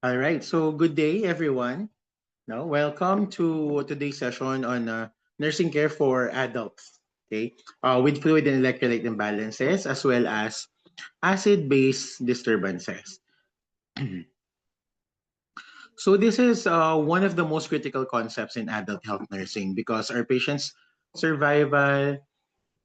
All right, so good day, everyone. Now, welcome to today's session on nursing care for adults. Okay, with fluid and electrolyte imbalances as well as acid-base disturbances. So this is one of the most critical concepts in adult health nursing because our patients' survival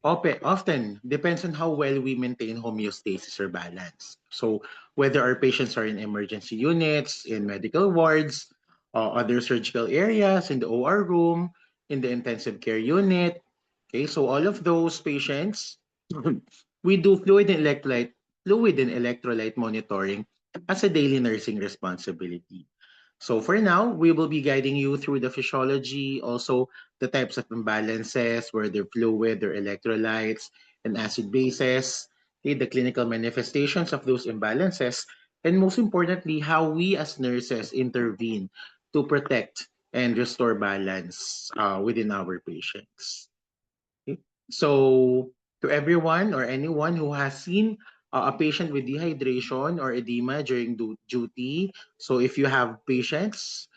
often depends on how well we maintain homeostasis or balance. So whether our patients are in emergency units, in medical wards, other surgical areas, in the OR room, in the intensive care unit. Okay, so all of those patients, we do fluid and electrolyte monitoring as a daily nursing responsibility. So for now, we will be guiding you through the physiology, also the types of imbalances, whether fluid or electrolytes and acid bases, okay, the clinical manifestations of those imbalances, and most importantly, how we as nurses intervene to protect and restore balance within our patients. Okay? So, to everyone or anyone who has seen a patient with dehydration or edema during duty, so if you have patients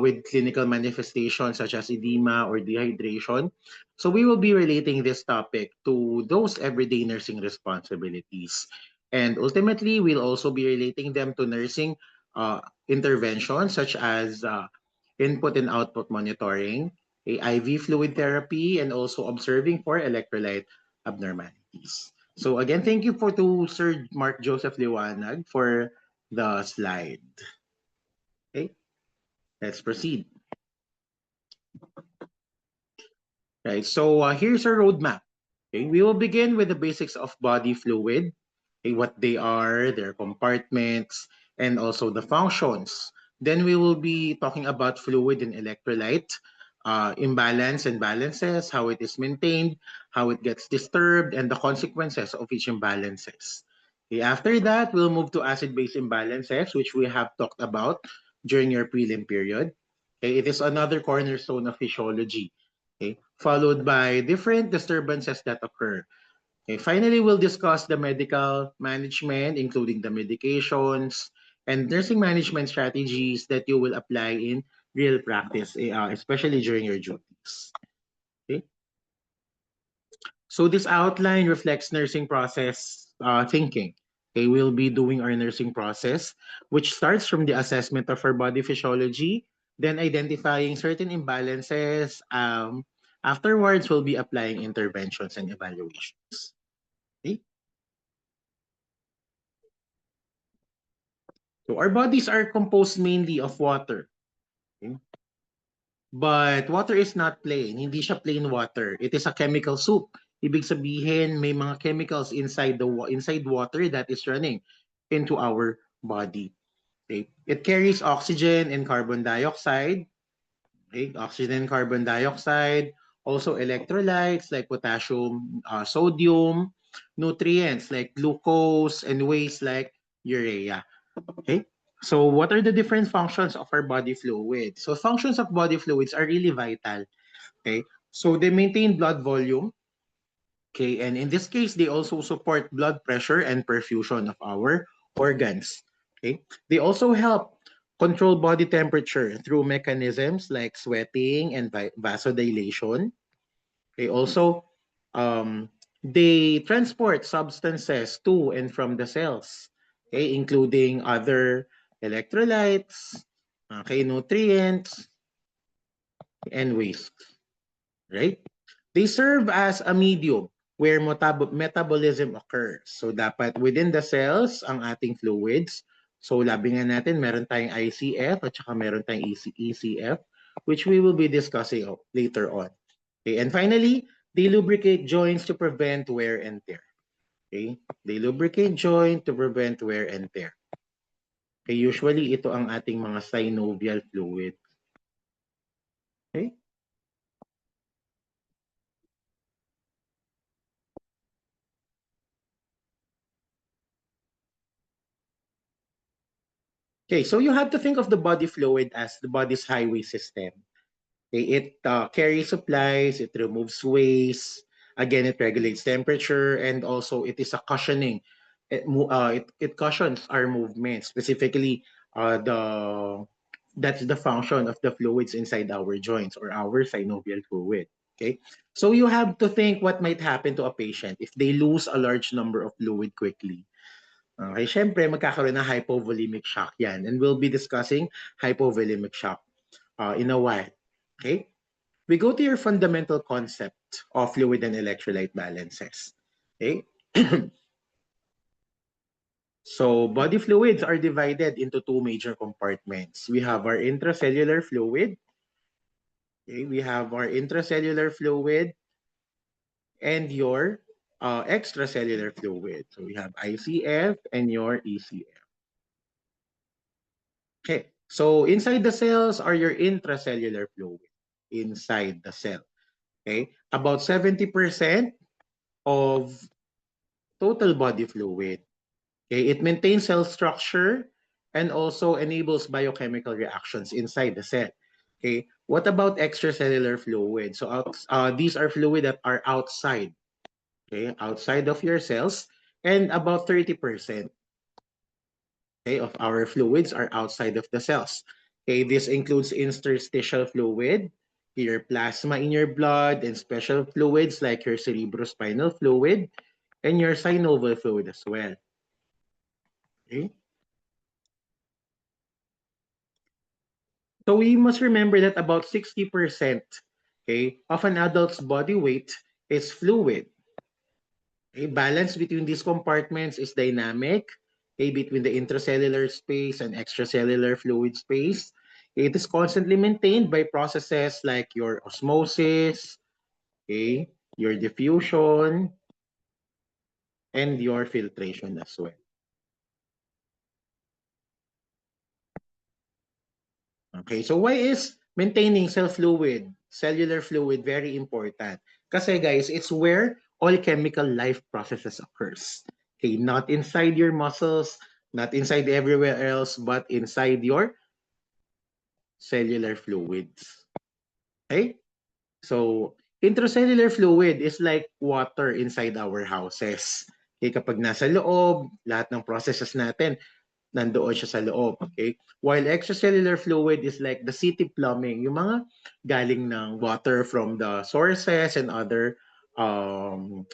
with clinical manifestations such as edema or dehydration, so we will be relating this topic to those everyday nursing responsibilities. And ultimately, we'll also be relating them to nursing interventions such as input and output monitoring, IV fluid therapy, and also observing for electrolyte abnormalities. So again, thank you to Sir Mark Joseph Liwanag for the slide. Okay, let's proceed. Right, so here's our roadmap. Okay, we will begin with the basics of body fluid, okay, what they are, their compartments, and also the functions. Then we will be talking about fluid and electrolyte, imbalance and balances, how it is maintained, how it gets disturbed, and the consequences of each imbalances. Okay, after that, we'll move to acid-base imbalances, which we have talked about during your prelim period. Okay, it is another cornerstone of physiology. Okay, followed by different disturbances that occur. Okay, finally, we'll discuss the medical management, including the medications and nursing management strategies that you will apply in real practice, especially during your duties. Okay? So this outline reflects nursing process thinking. Okay, we'll be doing our nursing process, which starts from the assessment of our body physiology, then identifying certain imbalances. Afterwards, we'll be applying interventions and evaluations. Okay? So our bodies are composed mainly of water. Okay? But water is not plain. Hindi siya plain water. It is a chemical soup. Ibig sabihin, may mga chemicals inside water that is running into our body. Okay? It carries oxygen and carbon dioxide. Okay? Oxygen and carbon dioxide. Also electrolytes like potassium, sodium, nutrients like glucose, and waste like urea. Okay. So what are the different functions of our body fluid? So functions of body fluids are really vital. Okay. So they maintain blood volume. Okay. And in this case, they also support blood pressure and perfusion of our organs. Okay. They also help control body temperature through mechanisms like sweating and vasodilation. Okay. Also, um, they transport substances to and from the cells, okay, including other electrolytes, okay, nutrients, and waste, right? They serve as a medium where metabolism occurs. So dapat within the cells ang ating fluids. So labi nga natin, meron tayong ICF at saka meron tayong ECF, which we will be discussing later on. Okay, and finally, they lubricate joints to prevent wear and tear. Okay, they lubricate joint to prevent wear and tear. Okay, usually ito ang ating mga synovial fluid. Okay? Okay, so you have to think of the body fluid as the body's highway system. Okay, it carries supplies, it removes waste, again, it regulates temperature, and also it is a cushioning. It cushions our movement, specifically That's the function of the fluids inside our joints or our synovial fluid. Okay, so you have to think what might happen to a patient if they lose a large number of fluid quickly. Okay, syempre magkakaroon ng hypovolemic shock yan, and we'll be discussing hypovolemic shock in a while. Okay, we go to your fundamental concept of fluid and electrolyte balances. Okay. So body fluids are divided into two major compartments. We have our intracellular fluid. Okay, we have our intracellular fluid and your extracellular fluid. So we have ICF and your ECF. Okay, so inside the cells are your intracellular fluid inside the cell. Okay, about 70% of total body fluid. Okay, it maintains cell structure and also enables biochemical reactions inside the cell. Okay, what about extracellular fluid? So these are fluid that are outside, okay, outside of your cells, and about 30%, okay, of our fluids are outside of the cells. Okay, this includes interstitial fluid, your plasma in your blood, and special fluids like your cerebrospinal fluid and your synovial fluid as well. Okay. So we must remember that about 60%, okay, of an adult's body weight is fluid. Okay, balance between these compartments is dynamic, okay, between the intracellular space and extracellular fluid space. It is constantly maintained by processes like your osmosis, okay, your diffusion, and your filtration as well. Okay, so why is maintaining cellular fluid very important? Kasi guys, it's where all chemical life processes occurs. Okay, not inside your muscles, not inside everywhere else, but inside your cellular fluids. Okay? So, intracellular fluid is like water inside our houses. Okay, kapag nasa loob, lahat ng processes natin, nandoon siya sa loob. Okay? While extracellular fluid is like the city plumbing, yung mga galing ng water from the sources and other um,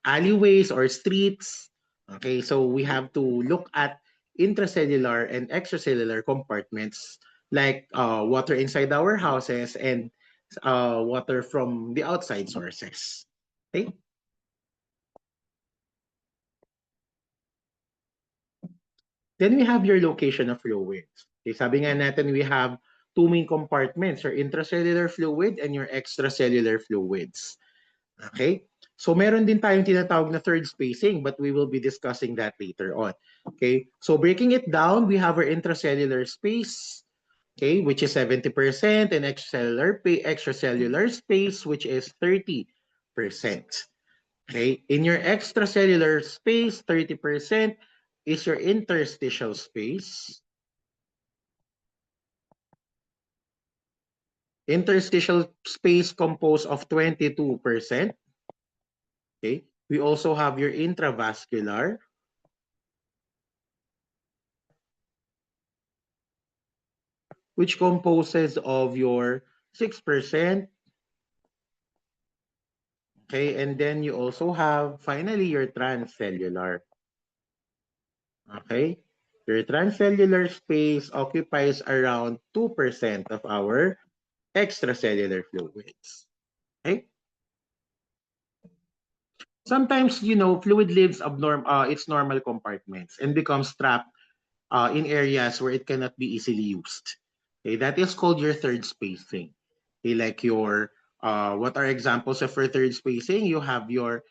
alleyways or streets. Okay, so we have to look at intracellular and extracellular compartments like water inside our houses and water from the outside sources. Okay? Then we have your location of fluids. Okay, sabi nga natin we have two main compartments, your intracellular fluid and your extracellular fluids. Okay? So meron din tayong tinatawag na third spacing, but we will be discussing that later on. Okay? So breaking it down, we have our intracellular space, okay, which is 70%, and extracellular space, which is 30%. Okay? In your extracellular space, 30% is your interstitial space. Interstitial space composed of 22%. Okay? We also have your intravascular, which composes of your 6%. Okay, and then you also have finally your transcellular. Okay, your transcellular space occupies around 2% of our extracellular fluids. Okay, sometimes fluid leaves its normal compartments and becomes trapped in areas where it cannot be easily used. Okay, that is called your third spacing. Okay, like your what are examples of your third spacing? You have your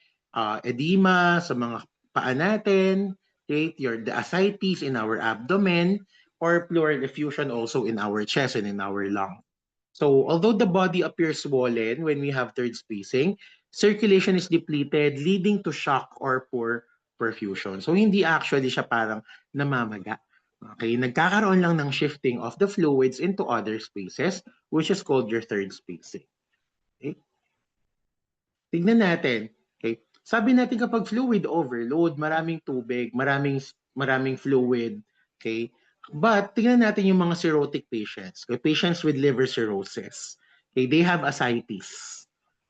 edema sa mga paa natin, okay, the ascites in our abdomen, or pleural effusion also in our chest and in our lung. So although the body appears swollen when we have third spacing, circulation is depleted, leading to shock or poor perfusion. So hindi actually siya parang namamaga. Okay, nagkakaroon lang ng shifting of the fluids into other spaces, which is called your third spacing. Okay? Tignan natin. Okay? Sabi natin kapag fluid overload, maraming tubig, maraming fluid, Okay? But tingnan natin yung mga cirrhotic patients. Okay? Patients with liver cirrhosis. Okay? They have ascites.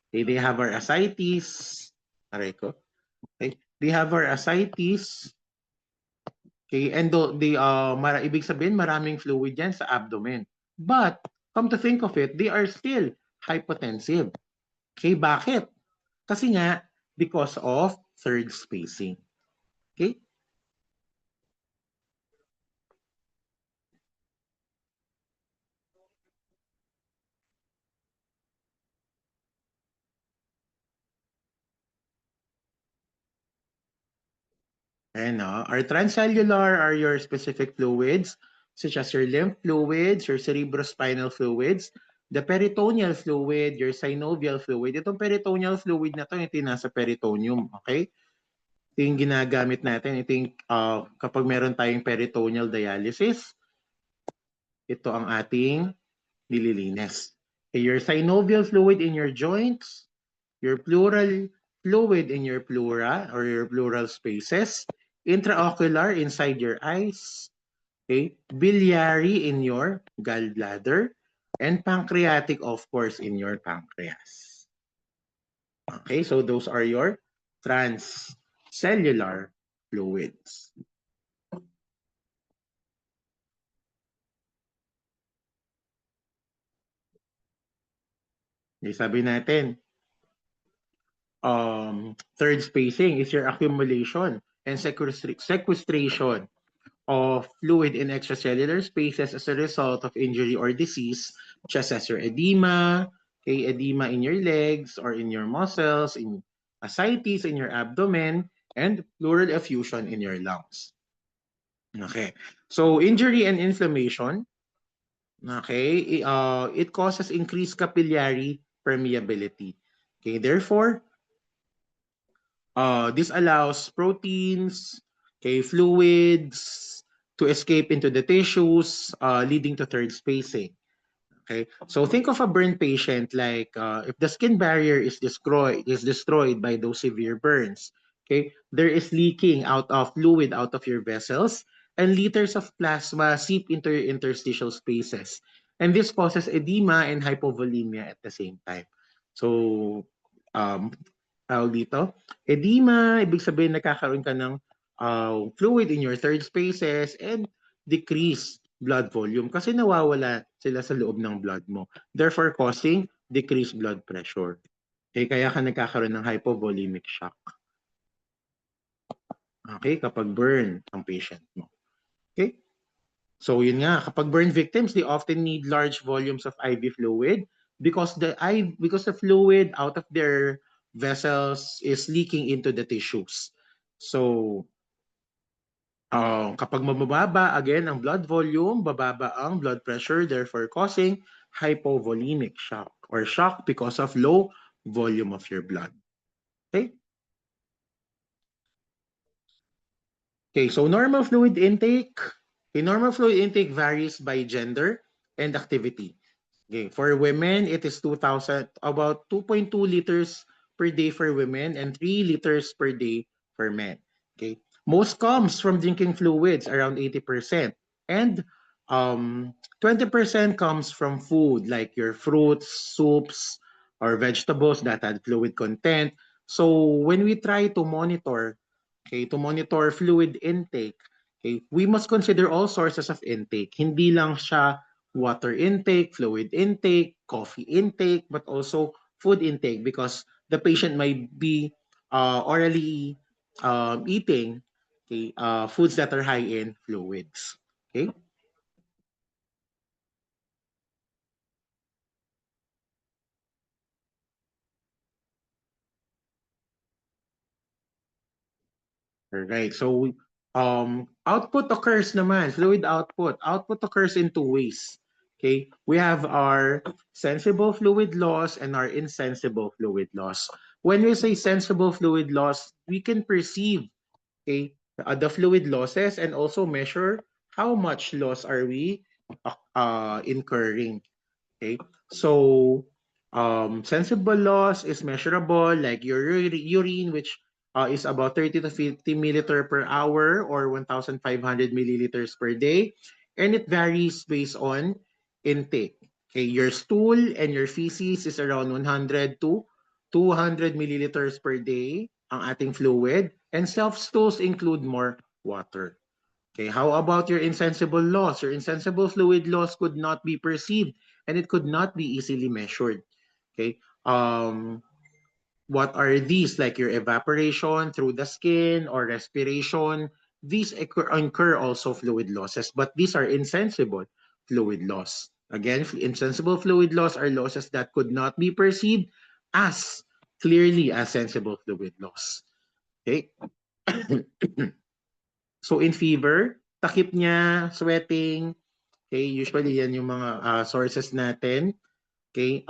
Okay? They have our ascites. Aray ko. Okay? They have our ascites. Okay? And ibig sabihin, maraming fluid yan sa abdomen. But, come to think of it, they are still hypotensive. Okay? Bakit? Kasi nga, because of third spacing. Okay? And our transcellular are your specific fluids, such as your lymph fluids, your cerebrospinal fluids, the peritoneal fluid, your synovial fluid. Itong peritoneal fluid na to, ito yung nasa peritoneum, okay? Ito yung ginagamit natin. Ito yung kapag meron tayong peritoneal dialysis, ito ang ating nililinis. Okay, your synovial fluid in your joints, your pleural fluid in your pleura or your pleural spaces, intraocular inside your eyes, okay, biliary in your gallbladder, and pancreatic, of course, in your pancreas. Okay, so those are your transcellular fluids. Okay, sabi natin, third spacing is your accumulation and sequestration of fluid in extracellular spaces as a result of injury or disease, such as your edema, okay, edema in your legs or in your muscles, in ascites in your abdomen, and pleural effusion in your lungs. Okay, so injury and inflammation, okay, it causes increased capillary permeability. Okay, therefore, this allows proteins, okay, fluids to escape into the tissues, leading to third spacing. Okay, so think of a burn patient like if the skin barrier is destroyed by those severe burns. Okay, there is leaking out of fluid out of your vessels, and liters of plasma seep into your interstitial spaces, and this causes edema and hypovolemia at the same time. So, um, tawag dito, edema, ibig sabihin nagkakaroon ka ng fluid in your third spaces and decrease blood volume kasi nawawala sila sa loob ng blood mo. Therefore, causing decreased blood pressure. Okay, kaya ka nagkakaroon ng hypovolemic shock. Okay, kapag burn ang patient mo. Okay? So yun nga, kapag burn victims, they often need large volumes of IV fluid because the fluid out of their vessels is leaking into the tissues. So kapag mababa, again, ang blood volume, bababa ang blood pressure, therefore causing hypovolemic shock or shock because of low volume of your blood. Okay? Okay, so normal fluid intake. Okay, normal fluid intake varies by gender and activity. Okay, for women, it is about 2.2 liters per day for women and 3 liters per day for men. Okay, most comes from drinking fluids, around 80%, and 20% comes from food like your fruits, soups, or vegetables that had fluid content. So when we try to monitor, okay, to monitor fluid intake, okay, we must consider all sources of intake. Hindi lang siya water intake, fluid intake, coffee intake, but also food intake because the patient might be orally eating, okay, foods that are high in fluids. Okay. Alright. So, output occurs naman, fluid output. Output occurs in two ways. Okay? We have our sensible fluid loss and our insensible fluid loss. When we say sensible fluid loss, we can perceive, okay, the fluid losses and also measure how much loss are we incurring. Okay? So, sensible loss is measurable, like your urine, which is about 30 to 50 milliliter per hour or 1,500 milliliters per day. And it varies based on intake. Okay, your stool and your feces is around 100 to 200 milliliters per day ang ating fluid. And self-stools include more water. Okay, how about your insensible loss? Your insensible fluid loss could not be perceived and it could not be easily measured. Okay, what are these? Like your evaporation through the skin or respiration. These incur also fluid losses, but these are insensible fluid loss. Again, insensible fluid loss are losses that could not be perceived as clearly as sensible fluid loss. Okay. So in fever, takip niya, sweating, okay, usually yan yung mga sources natin. Okay,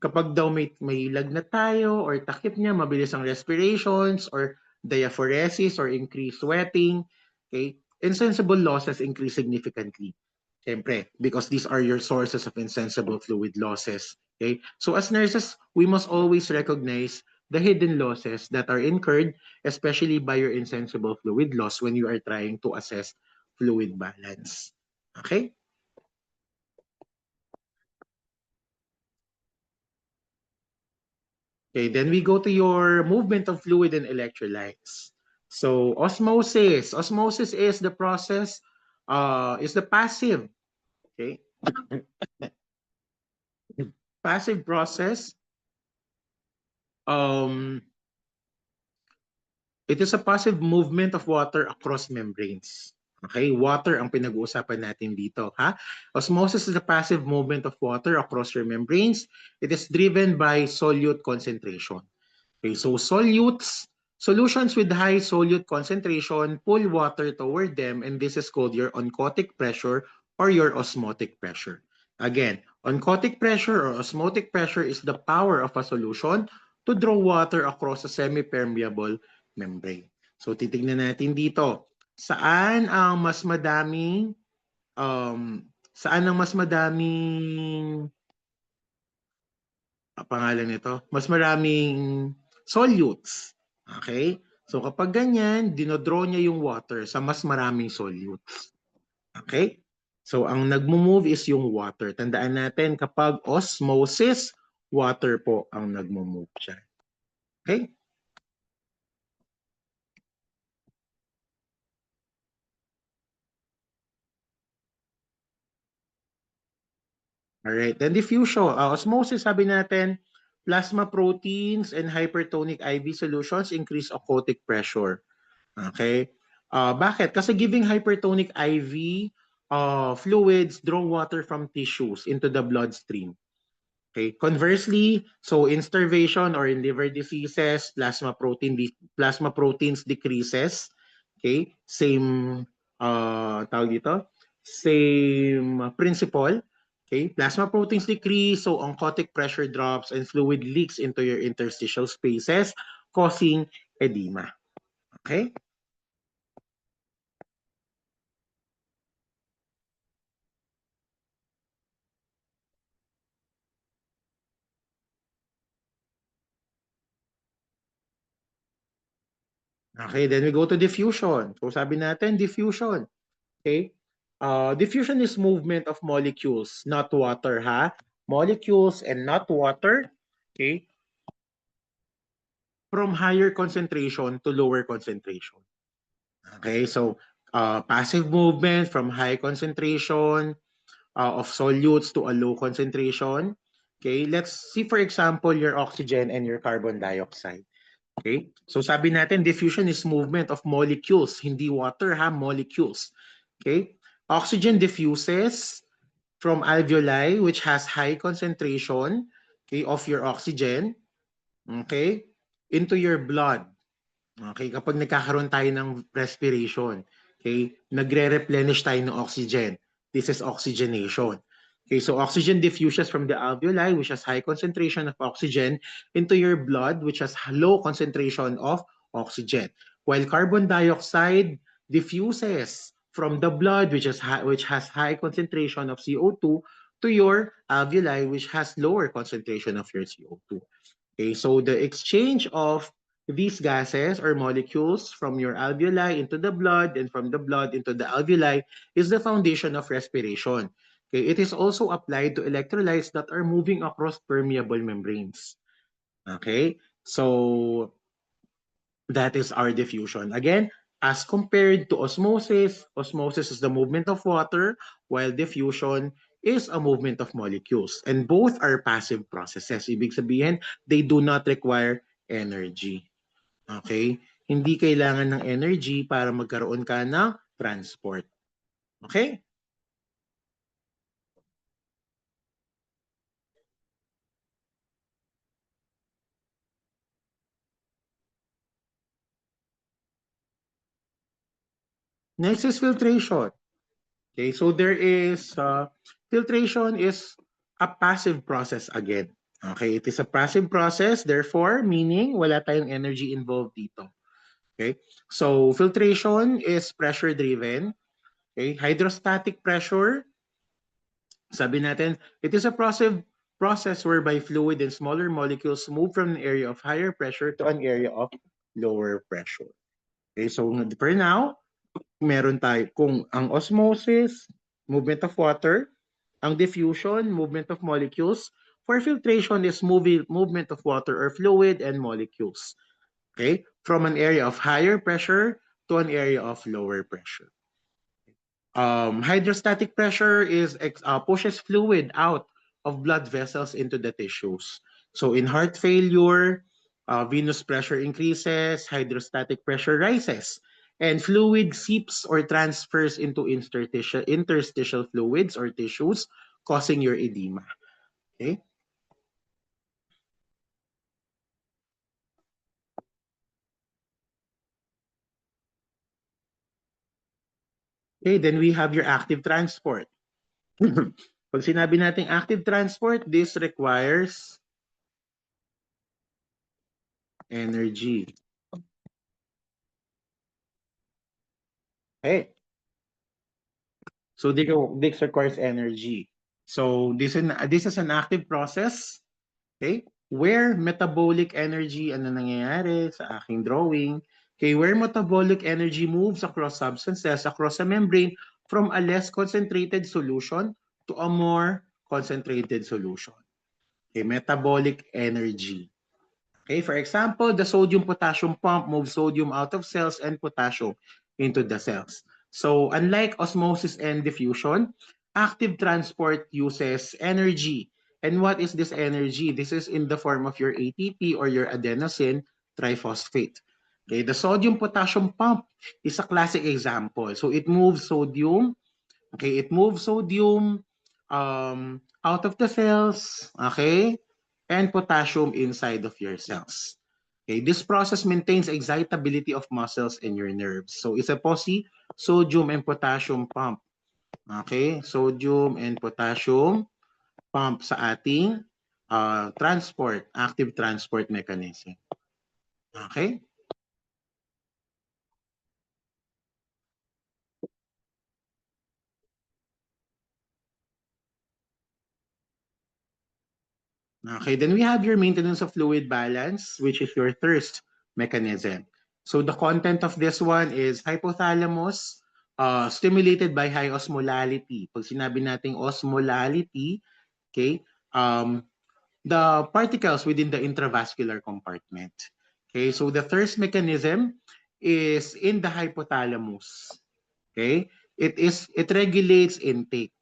kapag daw may lagnat tayo or takip niya, mabilis ang respirations or diaphoresis or increased sweating, okay, insensible losses increase significantly. Siyempre, because these are your sources of insensible fluid losses. Okay? So as nurses, we must always recognize the hidden losses that are incurred, especially by your insensible fluid loss when you are trying to assess fluid balance. Okay? Okay, then we go to your movement of fluid and electrolytes. So osmosis. Osmosis is the process, is the passive, okay? Passive process. Um, it is a passive movement of water across membranes. Okay, water ang pinag-uusapan natin dito, ha? Osmosis is the passive movement of water across your membranes. It is driven by solute concentration. Okay, so solutes, solutions with high solute concentration pull water toward them, and this is called your oncotic pressure or your osmotic pressure. Again, oncotic pressure or osmotic pressure is the power of a solution to draw water across a semi-permeable membrane. So titignan natin dito, saan ang mas madaming saan ang mas madaming pangalan nito, mas maraming solutes. Okay? So kapag ganyan, dinodraw niya yung water sa mas maraming solutes. Okay? So ang nagmo-move is yung water. Tandaan natin kapag osmosis, water po ang nagmo-move siya. Okay? Alright. Then diffusion. Osmosis, sabi natin, plasma proteins and hypertonic IV solutions increase aquatic pressure. Okay? Bakit? Kasi giving hypertonic IV fluids draw water from tissues into the bloodstream. Okay? Conversely, so in starvation or in liver diseases, plasma proteins decreases. Okay? Same tawag dito, same principle. Okay? Plasma proteins decrease, so oncotic pressure drops and fluid leaks into your interstitial spaces, causing edema. Okay? Okay, then we go to diffusion. So sabi natin, diffusion. Okay? Diffusion is movement of molecules, not water, ha? Molecules and not water, okay? From higher concentration to lower concentration. Okay, so passive movement from high concentration of solutes to a low concentration. Okay, let's see for example your oxygen and your carbon dioxide. Okay? So sabi natin, diffusion is movement of molecules, hindi water ha, molecules. Okay? Oxygen diffuses from alveoli which has high concentration, okay, of your oxygen, okay, into your blood. Okay, kapag nagkakaroon tayo ng respiration, okay, nagre-replenish tayo ng oxygen. This is oxygenation. Okay, so oxygen diffuses from the alveoli, which has high concentration of oxygen, into your blood, which has low concentration of oxygen. While carbon dioxide diffuses from the blood, which has high concentration of CO2, to your alveoli, which has lower concentration of your CO2. Okay, so the exchange of These gases or molecules from your alveoli into the blood and from the blood into the alveoli is the foundation of respiration. Okay, it is also applied to electrolytes that are moving across permeable membranes. Okay, so that is our diffusion. Again, as compared to osmosis, osmosis is the movement of water, while diffusion is a movement of molecules. And both are passive processes. Ibig sabihin, they do not require energy. Okay? Hindi kailangan ng energy para magkaroon ka ng transport. Okay? Next is filtration. Okay, so there is filtration is a passive process again. Okay, it is a passive process, therefore, meaning wala tayong energy involved dito. Okay, so filtration is pressure driven. Okay, hydrostatic pressure, sabi natin, it is a process whereby fluid and smaller molecules move from an area of higher pressure to an area of lower pressure. Okay, so for now, meron tayo kung ang osmosis, movement of water, ang diffusion, movement of molecules. For filtration is movement of water or fluid and molecules. Okay? From an area of higher pressure to an area of lower pressure. Hydrostatic pressure is pushes fluid out of blood vessels into the tissues. So in heart failure, venous pressure increases, hydrostatic pressure rises, and fluid seeps or transfers into interstitial fluids or tissues, causing your edema. Okay? Okay, then we have your active transport. Pag sinabi nating active transport, this requires energy. Okay? So this requires energy. So this is an active process, okay? Where metabolic energy, ano nangyayari sa aking drawing, okay, where metabolic energy moves across substances, across a membrane from a less concentrated solution to a more concentrated solution. Okay, metabolic energy. Okay, for example, the sodium-potassium pump moves sodium out of cells and potassium into the cells. So unlike osmosis and diffusion, active transport uses energy. And what is this energy? This is in the form of your ATP or your adenosine triphosphate. Okay, the sodium-potassium pump is a classic example. So it moves sodium. Okay, it moves sodium out of the cells. Okay, and potassium inside of your cells. Okay, this process maintains excitability of muscles and your nerves. So it's a POSI, sodium and potassium pump. Okay, sodium and potassium pump sa ating active transport mechanism. Okay? Okay, then we have your maintenance of fluid balance, which is your thirst mechanism. So the content of this one is hypothalamus, stimulated by high osmolality. Pag sinabi nating osmolality, okay, the particles within the intravascular compartment. Okay, so the thirst mechanism is in the hypothalamus. Okay, it regulates intake.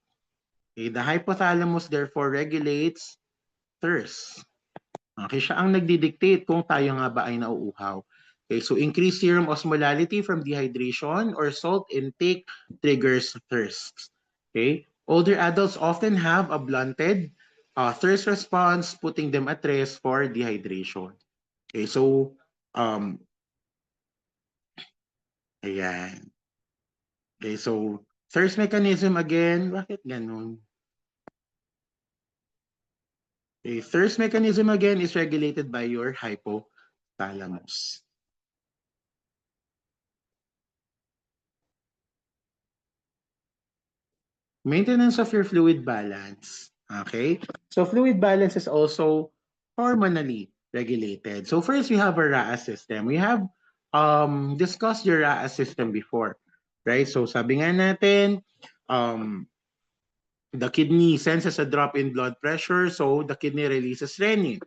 Okay, the hypothalamus therefore regulates thirst. Okay, siya ang nagdidictate kung tayo nga ba ay nauuhaw. Okay, so increased serum osmolality from dehydration or salt intake triggers thirst. Okay, older adults often have a blunted thirst response, putting them at risk for dehydration. Okay, so ayan. Okay, so thirst mechanism again, bakit ganun? Okay, thirst mechanism again is regulated by your hypothalamus. Maintenance of your fluid balance. Okay? So fluid balance is also hormonally regulated. So first, we have a RAAS system. We have discussed your RAAS system before, right? So sabi nga natin, um, the kidney senses a drop in blood pressure, so the kidney releases renin.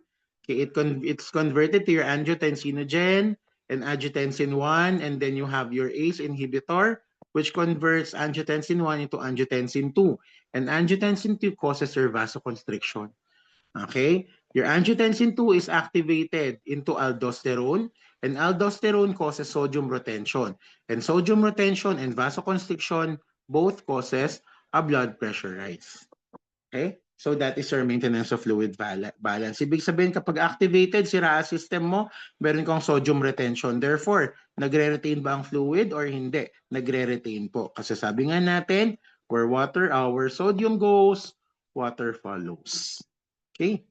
Okay, it's converted to your angiotensinogen and angiotensin 1, and then you have your ACE inhibitor, which converts angiotensin 1 into angiotensin 2. And angiotensin 2 causes your vasoconstriction. Okay? Your angiotensin 2 is activated into aldosterone, and aldosterone causes sodium retention. And sodium retention and vasoconstriction both causes a blood pressure rise. Okay? So that is your maintenance of fluid balance. Ibig sabihin, kapag activated si RAAS system mo, meron kang sodium retention. Therefore, nagre-retain ba ang fluid or hindi? Nagre-retain po. Kasi sabi nga natin, where sodium goes, water follows. Okay?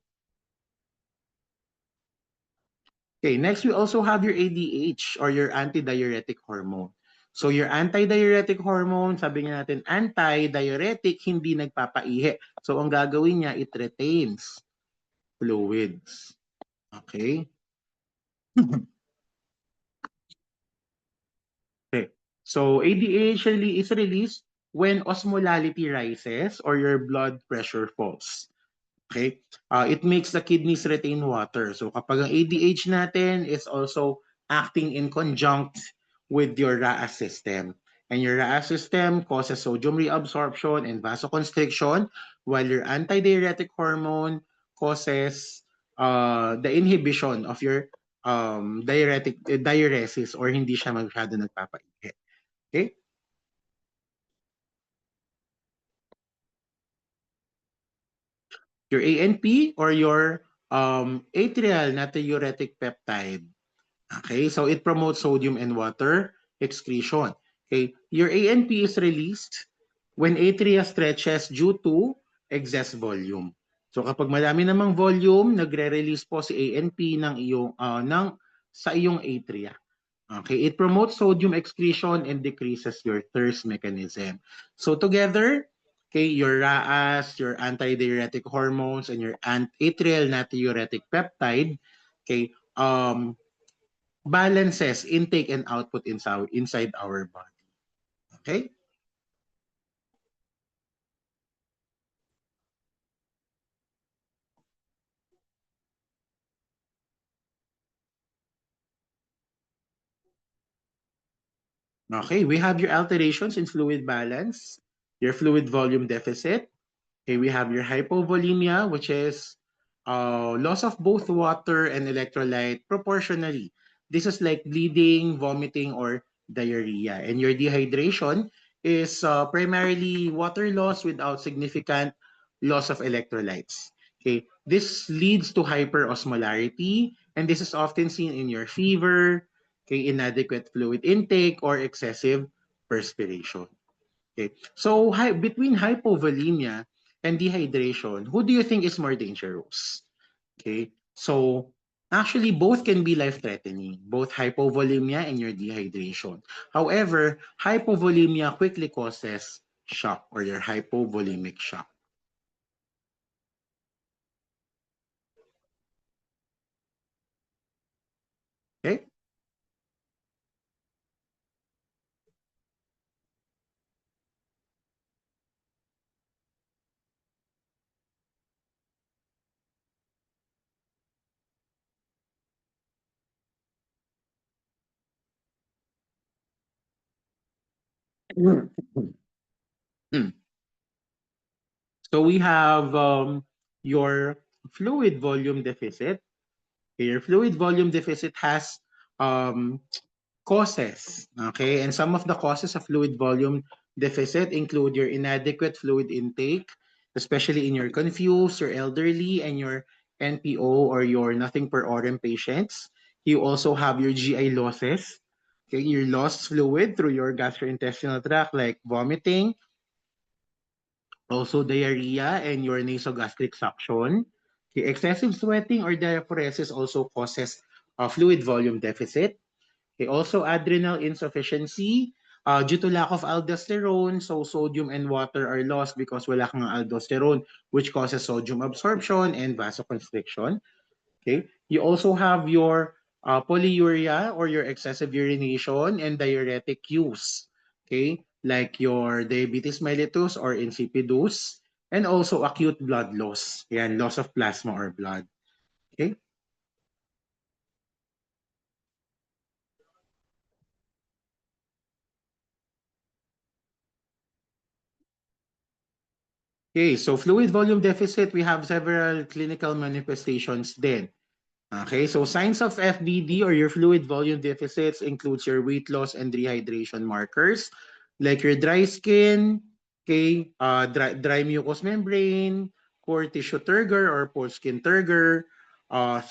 Okay, next we also have your ADH or your antidiuretic hormone. So your antidiuretic hormone, sabi nga natin, antidiuretic, hindi nagpapaihi. So ang gagawin niya, it retains fluids. Okay? Okay. So ADH is released when osmolality rises or your blood pressure falls. Okay? It makes the kidneys retain water. So kapag ang ADH natin is also acting in conjunct with your RAAS system. And your RAAS system causes sodium reabsorption and vasoconstriction, while your antidiuretic hormone causes the inhibition of your diuresis, or hindi siya masyado nagpapaihi. Okay? Your ANP or your atrial natriuretic peptide. Okay, so it promotes sodium and water excretion. Okay, your ANP is released when atria stretches due to excess volume. So kapag madami namang volume, nagre-release po si ANP ng iyong sa iyong atria. Okay, it promotes sodium excretion and decreases your thirst mechanism. So together, okay, your RAAS, your antidiuretic hormones, and your atrial natriuretic peptide, okay, balances intake and output inside our body. Okay? Okay, we have your alterations in fluid balance, your fluid volume deficit. Okay, we have your hypovolemia, which is loss of both water and electrolyte proportionally. This is like bleeding, vomiting, or diarrhea. And your dehydration is primarily water loss without significant loss of electrolytes. Okay, this leads to hyperosmolarity, and this is often seen in your fever, okay, inadequate fluid intake, or excessive perspiration. Okay. So between hypovolemia and dehydration, who do you think is more dangerous? Okay. So actually both can be life-threatening, both hypovolemia and your dehydration. However, hypovolemia quickly causes shock or your hypovolemic shock. Okay? Hmm. So we have your fluid volume deficit. Your fluid volume deficit has um, causes. Okay, and some of the causes of fluid volume deficit include your inadequate fluid intake, especially in your confused, your elderly, and your NPO or your nothing per orem patients. You also have your GI losses. Okay, you lost fluid through your gastrointestinal tract, like vomiting, also diarrhea, and your nasogastric suction. Okay, excessive sweating or diaphoresis also causes fluid volume deficit. Okay, also adrenal insufficiency due to lack of aldosterone. So sodium and water are lost because wala kang aldosterone, which causes sodium absorption and vasoconstriction. Okay, You also have your polyuria or your excessive urination and diuretic use. Okay, like your diabetes mellitus or insipidus, and also acute blood loss. Yan, loss of plasma or blood. Okay. Okay, so fluid volume deficit, we have several clinical manifestations then. Okay, so signs of FVD or your fluid volume deficits includes your weight loss and dehydration markers, like your dry skin, okay, dry mucous membrane, core tissue turgor or post skin turgor,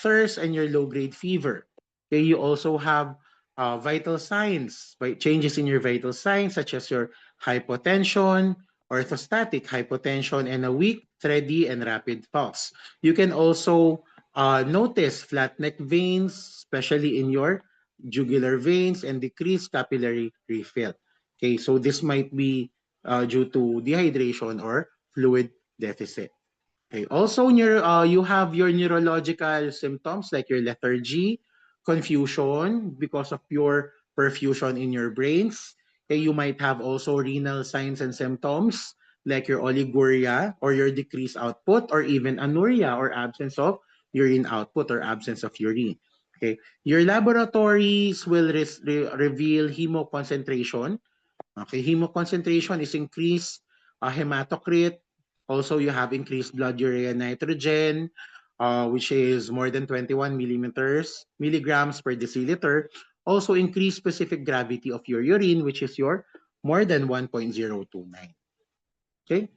thirst, and your low-grade fever. Okay, you also have vital signs, changes in your vital signs such as your hypotension, orthostatic hypotension, and a weak, thready, and rapid pulse. You can also notice flat neck veins, especially in your jugular veins, and decreased capillary refill. Okay, so this might be due to dehydration or fluid deficit. Okay. Also, you have your neurological symptoms like your lethargy, confusion because of pure perfusion in your brains. Okay. You might have also renal signs and symptoms like your oliguria or your decreased output or even anuria or absence of urine output or absence of urine. Okay. Your laboratories will reveal hemoconcentration. Okay, hemoconcentration is increased hematocrit. Also, you have increased blood urea nitrogen, which is more than 21 milligrams per deciliter. Also, increased specific gravity of your urine, which is your more than 1.029. Okay.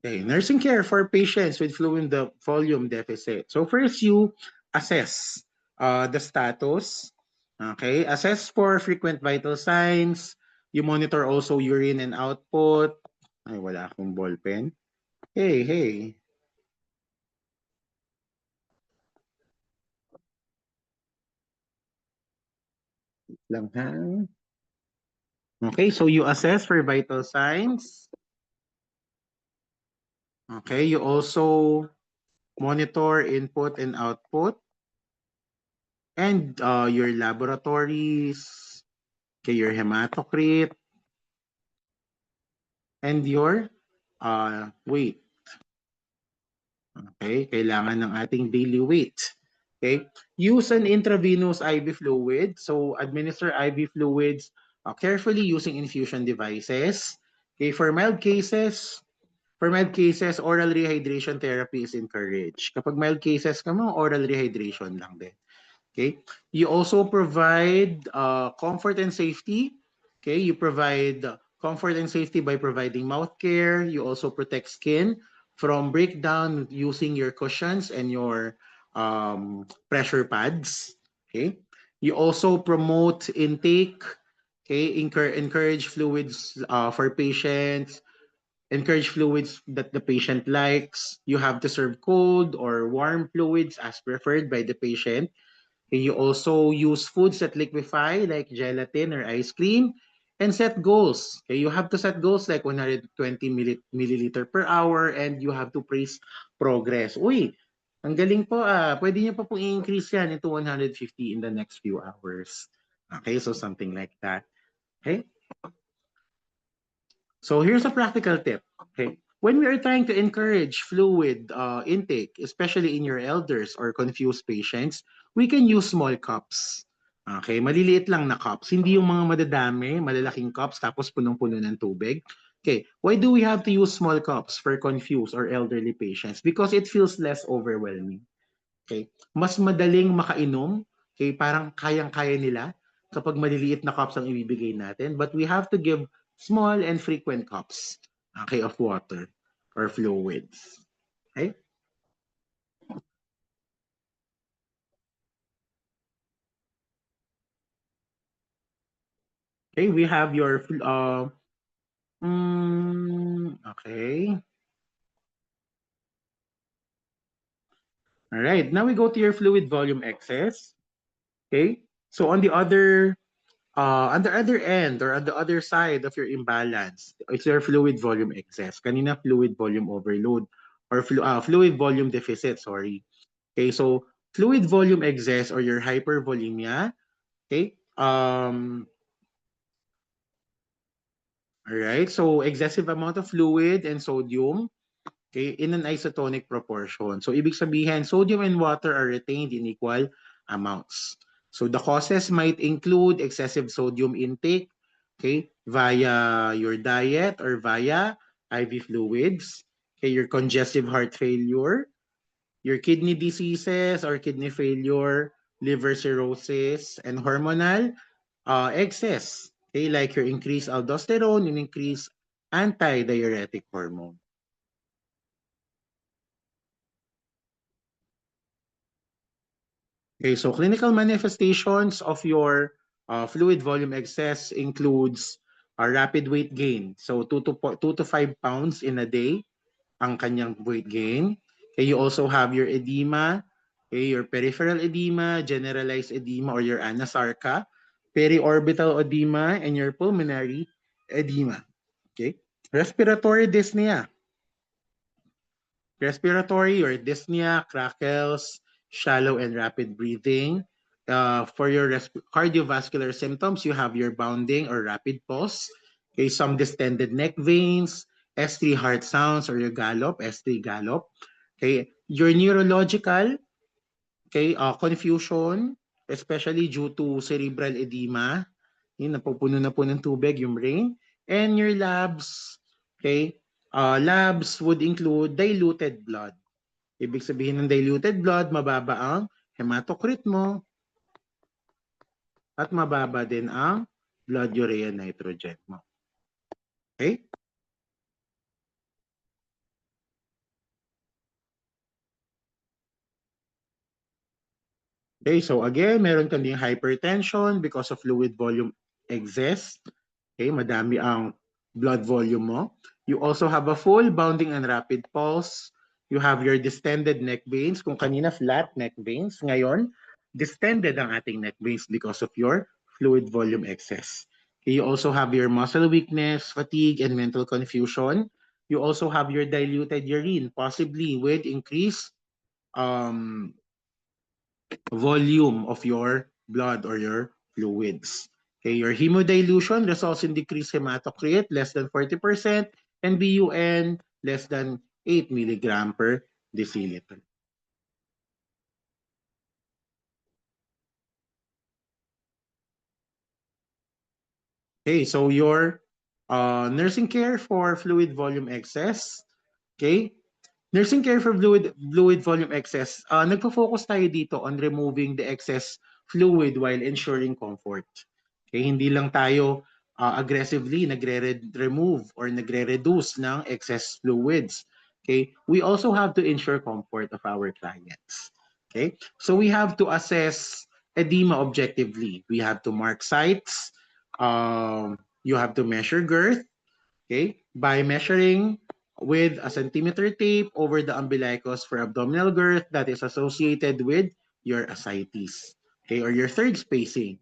Okay, nursing care for patients with fluid volume deficit. So first, you assess the status. Okay, assess for frequent vital signs. You monitor also urine and output. Ay, wala akong ballpen. Hey, hey. Lang ha. Okay, so you assess for vital signs. Okay, you also monitor input and output and your laboratories, okay, your hematocrit, and your weight. Okay, kailangan ng ating daily weight. Okay, use an intravenous IV fluid. So administer IV fluids carefully using infusion devices. Okay, for mild cases, oral rehydration therapy is encouraged. Kapag mild cases ka mo, oral rehydration lang din. Okay. You also provide comfort and safety. Okay. You provide comfort and safety by providing mouth care. You also protect skin from breakdown using your cushions and your pressure pads. Okay. You also promote intake. Okay. Encourage fluids for patients. Encourage fluids that the patient likes. You have to serve cold or warm fluids as preferred by the patient. You also use foods that liquefy like gelatin or ice cream and set goals. Okay, you have to set goals like 120 milliliter per hour and you have to praise progress. Uy, ang galing po ah. Pwede niyo pa pong i-increase yan into 150 in the next few hours. Okay, so something like that. Okay? So here's a practical tip. Okay. When we are trying to encourage fluid intake, especially in your elders or confused patients, we can use small cups. Okay, maliliit lang na cups. Hindi yung mga madadami, malalaking cups tapos punong-puno ng tubig. Okay, why do we have to use small cups for confused or elderly patients? Because it feels less overwhelming. Okay? Mas madaling makainom, okay? Parang kayang-kaya nila kapag maliliit na cups ang ibibigay natin. But we have to give small and frequent cups, okay, of water or fluids. Okay? Okay, we have your okay. All right. Now we go to your fluid volume excess. Okay? So on the other end or on the other side of your imbalance, it's your fluid volume excess. Kanina fluid volume overload or fluid volume deficit, sorry. Okay, so fluid volume excess or your hypervolemia, okay? All right, so excessive amount of fluid and sodium, okay, in an isotonic proportion. So ibig sabihin, sodium and water are retained in equal amounts. So the causes might include excessive sodium intake, okay, via your diet or via IV fluids, okay, your congestive heart failure, your kidney diseases or kidney failure, liver cirrhosis, and hormonal excess, okay, like your increased aldosterone and increased antidiuretic hormone. Okay, so clinical manifestations of your fluid volume excess includes a rapid weight gain. So 2 to 5 pounds in a day ang kanyang weight gain. Okay, you also have your edema, okay, your peripheral edema, generalized edema or your anasarca, periorbital edema, and your pulmonary edema. Okay, respiratory dyspnea. Respiratory or dyspnea, crackles, shallow and rapid breathing. For your cardiovascular symptoms, you have your bounding or rapid pulse, okay, some distended neck veins, S3 heart sounds or your gallop, S3 gallop. Okay, your neurological, okay, confusion, especially due to cerebral edema, yun, napupuno na po ng tubig yung brain. And your labs, okay, labs would include diluted blood. Ibig sabihin ng diluted blood, mababa ang hematocrit mo at mababa din ang blood urea nitrogen mo. Okay? Okay, so again, meron kang ding hypertension because of fluid volume excess. Okay, madami ang blood volume mo. You also have a full bounding and rapid pulse. You have your distended neck veins. Kung kanina flat neck veins, ngayon distended ang ating neck veins because of your fluid volume excess. Okay, you also have your muscle weakness, fatigue, and mental confusion. You also have your diluted urine, possibly with increased um, volume of your blood or your fluids. Okay, your hemodilution results in decreased hematocrit, less than 40%, and BUN, less than 8 milligram per deciliter. Okay, so your nursing care for fluid volume excess, okay, nursing care for fluid volume excess, nagpo-focus tayo dito on removing the excess fluid while ensuring comfort. Okay, hindi lang tayo aggressively nagre-remove or nagre-reduce ng excess fluids. Okay, we also have to ensure comfort of our clients. Okay, so we have to assess edema objectively. We have to mark sites. You have to measure girth. Okay, by measuring with a centimeter tape over the umbilicus for abdominal girth that is associated with your ascites, okay, or your third spacing.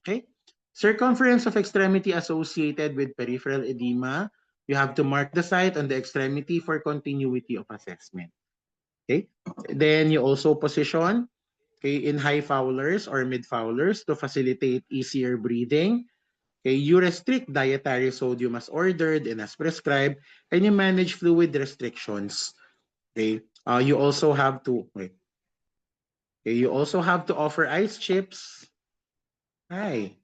Okay, circumference of extremity associated with peripheral edema. You have to mark the site on the extremity for continuity of assessment. Okay, then you also position, okay, in high Fowlers or mid Fowlers to facilitate easier breathing. Okay, you restrict dietary sodium as ordered and as prescribed, and you manage fluid restrictions. Okay, you also have to wait. Okay, you also have to offer ice chips. Hi.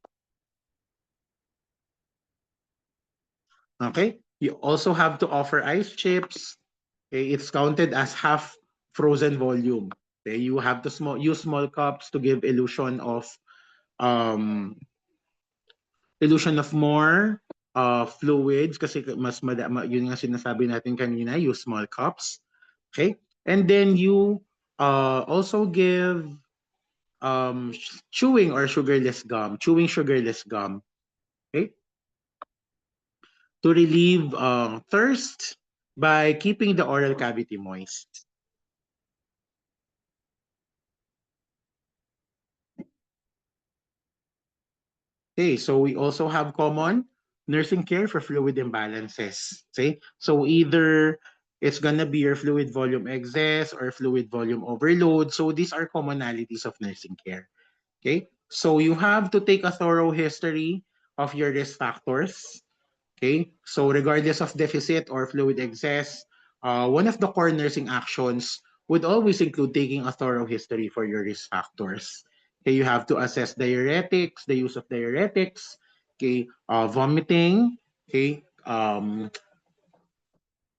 Okay, you also have to offer ice chips. Okay, it's counted as half frozen volume. Okay, you have to use small cups to give um illusion of more fluids kasi mas yun nga sinasabi natin kanina, use small cups. Okay? And then you also give chewing or sugarless gum, chewing sugarless gum. Okay? To relieve thirst by keeping the oral cavity moist. Okay, so we also have common nursing care for fluid imbalances. Okay, so either it's gonna be your fluid volume excess or fluid volume overload. So these are commonalities of nursing care. Okay, so you have to take a thorough history of your risk factors. Okay, so regardless of deficit or fluid excess, one of the core nursing actions would always include taking a thorough history for your risk factors. Okay, you have to assess diuretics, the use of diuretics, okay, vomiting, okay,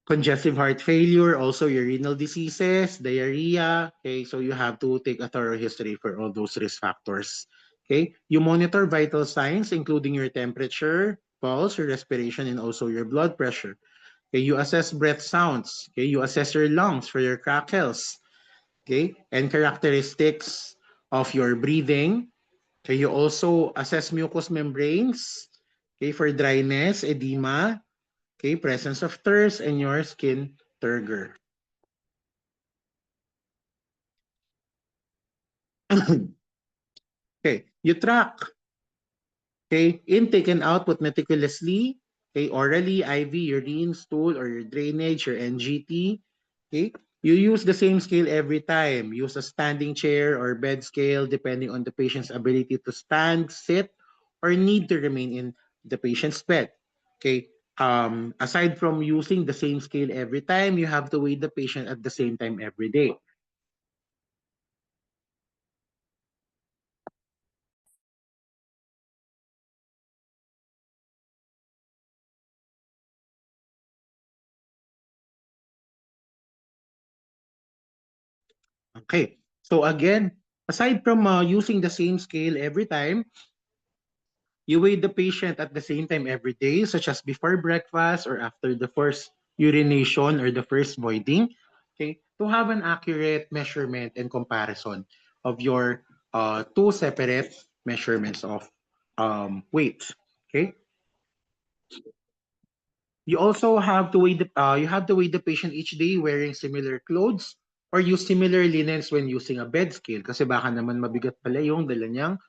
congestive heart failure, also your renal diseases, diarrhea. Okay, so you have to take a thorough history for all those risk factors. Okay, you monitor vital signs, including your temperature, pulse, your respiration, and also your blood pressure. Okay, you assess breath sounds. Okay, you assess your lungs for your crackles. Okay, and characteristics of your breathing. Okay, you also assess mucous membranes. Okay, for dryness, edema, okay, presence of thirst, and your skin turgor. Okay, you track, okay, intake and output meticulously, okay, orally, IV, urine, stool, or your drainage, your NGT, okay. You use the same scale every time. Use a standing chair or bed scale depending on the patient's ability to stand, sit, or need to remain in the patient's bed. Okay. Aside from using the same scale every time, you have to weigh the patient at the same time every day. Okay. So again, aside from using the same scale every time, you weigh the patient at the same time every day, such as before breakfast or after the first urination or the first voiding, okay, to have an accurate measurement and comparison of your two separate measurements of weight. Okay. You also have to weigh the patient each day wearing similar clothes or use similar linens when using a bed scale kasi baka naman mabigat pala yung dala niyang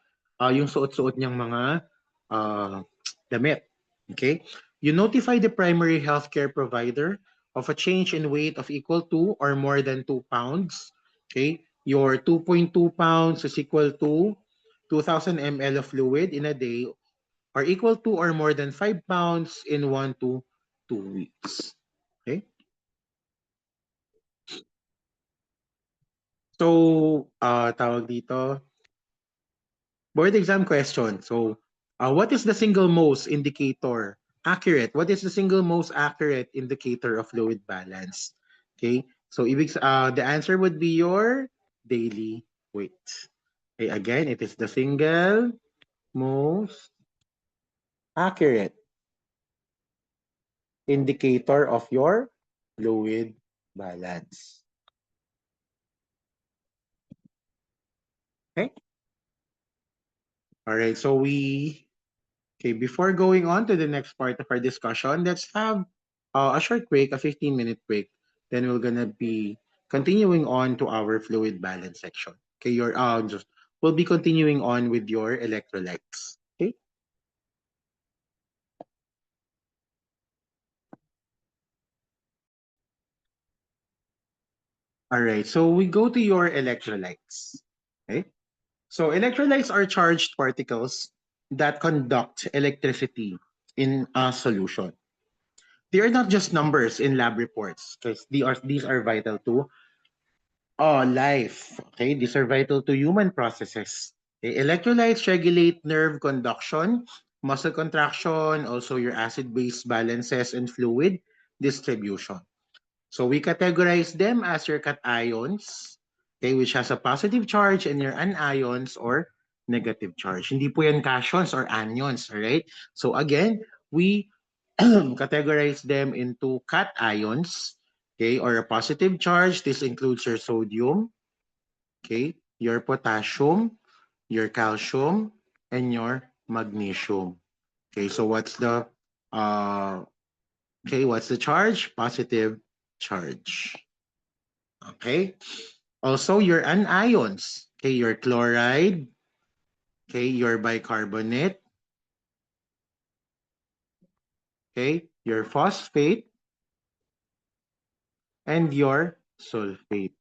yung suot-suot niyang mga uh, damit. Okay? You notify the primary healthcare provider of a change in weight of equal to or more than 2 pounds. Okay? Your 2.2 pounds is equal to 2,000 ml of fluid in a day are equal to or more than 5 pounds in 1 to 2 weeks. Okay? So, tawag dito, board exam question. So, what is the single most indicator accurate? What is the single most accurate indicator of fluid balance? Okay? So, the answer would be your daily weight. Okay, again, it is the single most accurate indicator of your fluid balance. Okay? All right, so before going on to the next part of our discussion, let's have a short break, a 15-minute break. Then we're gonna be continuing on to our fluid balance section. Okay, we'll be continuing on with your electrolytes. Okay. All right, so we go to your electrolytes. Okay. So electrolytes are charged particles that conduct electricity in a solution. They are not just numbers in lab reports because these are vital to life. Okay, these are vital to human processes. Okay, electrolytes regulate nerve conduction, muscle contraction, also your acid-base balances and fluid distribution. So we categorize them as your cations, okay, which has a positive charge, and your anions or negative charge. Hindi po yan cations or anions, alright? So again, we categorize them into cations, okay, or a positive charge. This includes your sodium, okay, your potassium, your calcium, and your magnesium. Okay, so uh what's the charge? Positive charge. Okay. Also your anions, okay, your chloride, okay, your bicarbonate, okay, your phosphate, and your sulfate.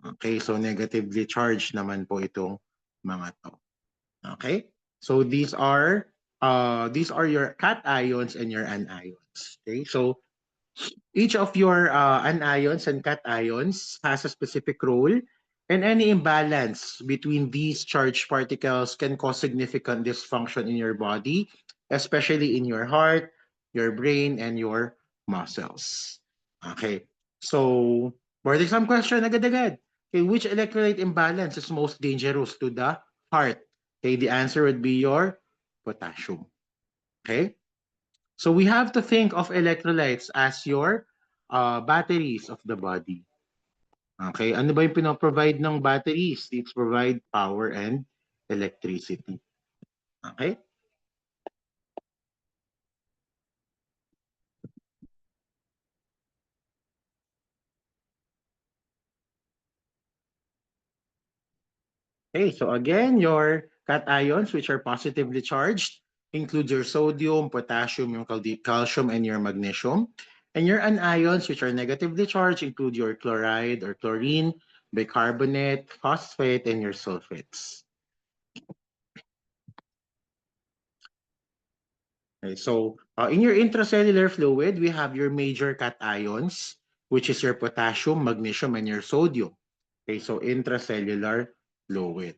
Okay, so negatively charged naman po itong mga to. Okay? So these are your cations and your anions. Okay? So each of your anions and cations has a specific role, and any imbalance between these charged particles can cause significant dysfunction in your body, especially in your heart, your brain, and your muscles. Okay. So, board exam question agad-agad. Okay, which electrolyte imbalance is most dangerous to the heart? Okay, the answer would be your potassium. Okay? So we have to think of electrolytes as your batteries of the body. Okay, ano ba yung pinoprovide ng batteries? It provide power and electricity. Okay? Okay, so again, your cations, which are positively charged, include your sodium, potassium, yung calcium, and your magnesium. And your anions, which are negatively charged, include your chloride or chlorine, bicarbonate, phosphate, and your sulfates. Okay, so in your intracellular fluid, we have your major cations, which is your potassium, magnesium, and your sodium. Okay, so intracellular fluid.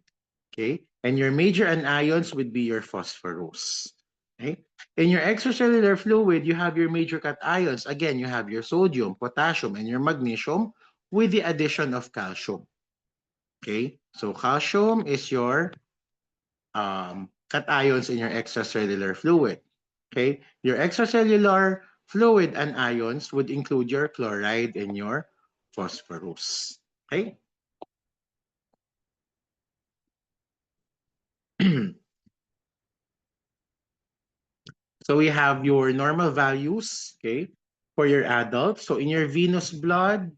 Okay, and your major anions would be your phosphorus. Okay, in your extracellular fluid, you have your major cations. Again, you have your sodium, potassium, and your magnesium with the addition of calcium. Okay, so calcium is your cations in your extracellular fluid. Okay, your extracellular fluid and ions would include your chloride and your phosphorus. Okay. So we have your normal values, okay, for your adults. So in your venous blood,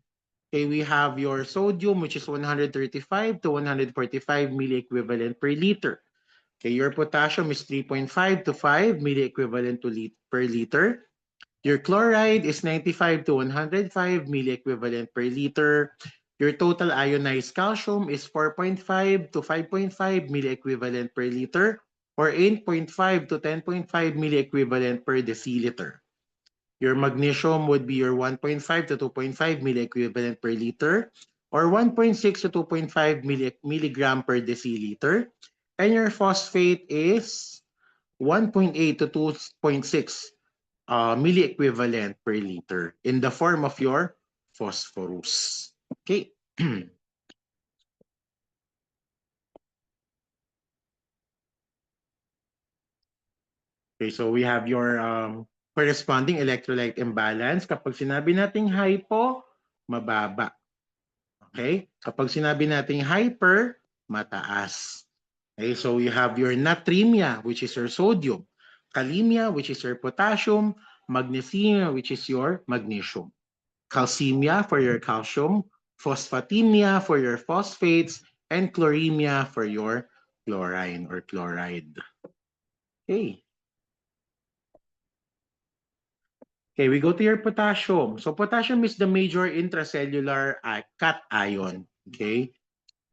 okay, we have your sodium, which is 135 to 145 milliequivalent per liter. Okay, your potassium is 3.5 to 5 milliequivalent per liter. Your chloride is 95 to 105 milliequivalent per liter. Your total ionized calcium is 4.5 to 5.5 milliequivalent per liter, or 8.5 to 10.5 milliequivalent per deciliter. Your magnesium would be your 1.5 to 2.5 milliequivalent per liter, or 1.6 to 2.5 milligram per deciliter. And your phosphate is 1.8 to 2.6 milliequivalent per liter in the form of your phosphorus. Okay. Okay, so we have your corresponding electrolyte imbalance. Kapag sinabi nating hypo, mababa. Okay? Kapag sinabi nating hyper, mataas. Okay, so you have your natremia, which is your sodium, kalimia, which is your potassium, magnesemia, which is your magnesium, calcemia for your calcium, phosphatemia for your phosphates, and chloremia for your chlorine or chloride. Okay. Okay, we go to your potassium. So potassium is the major intracellular cation. Okay.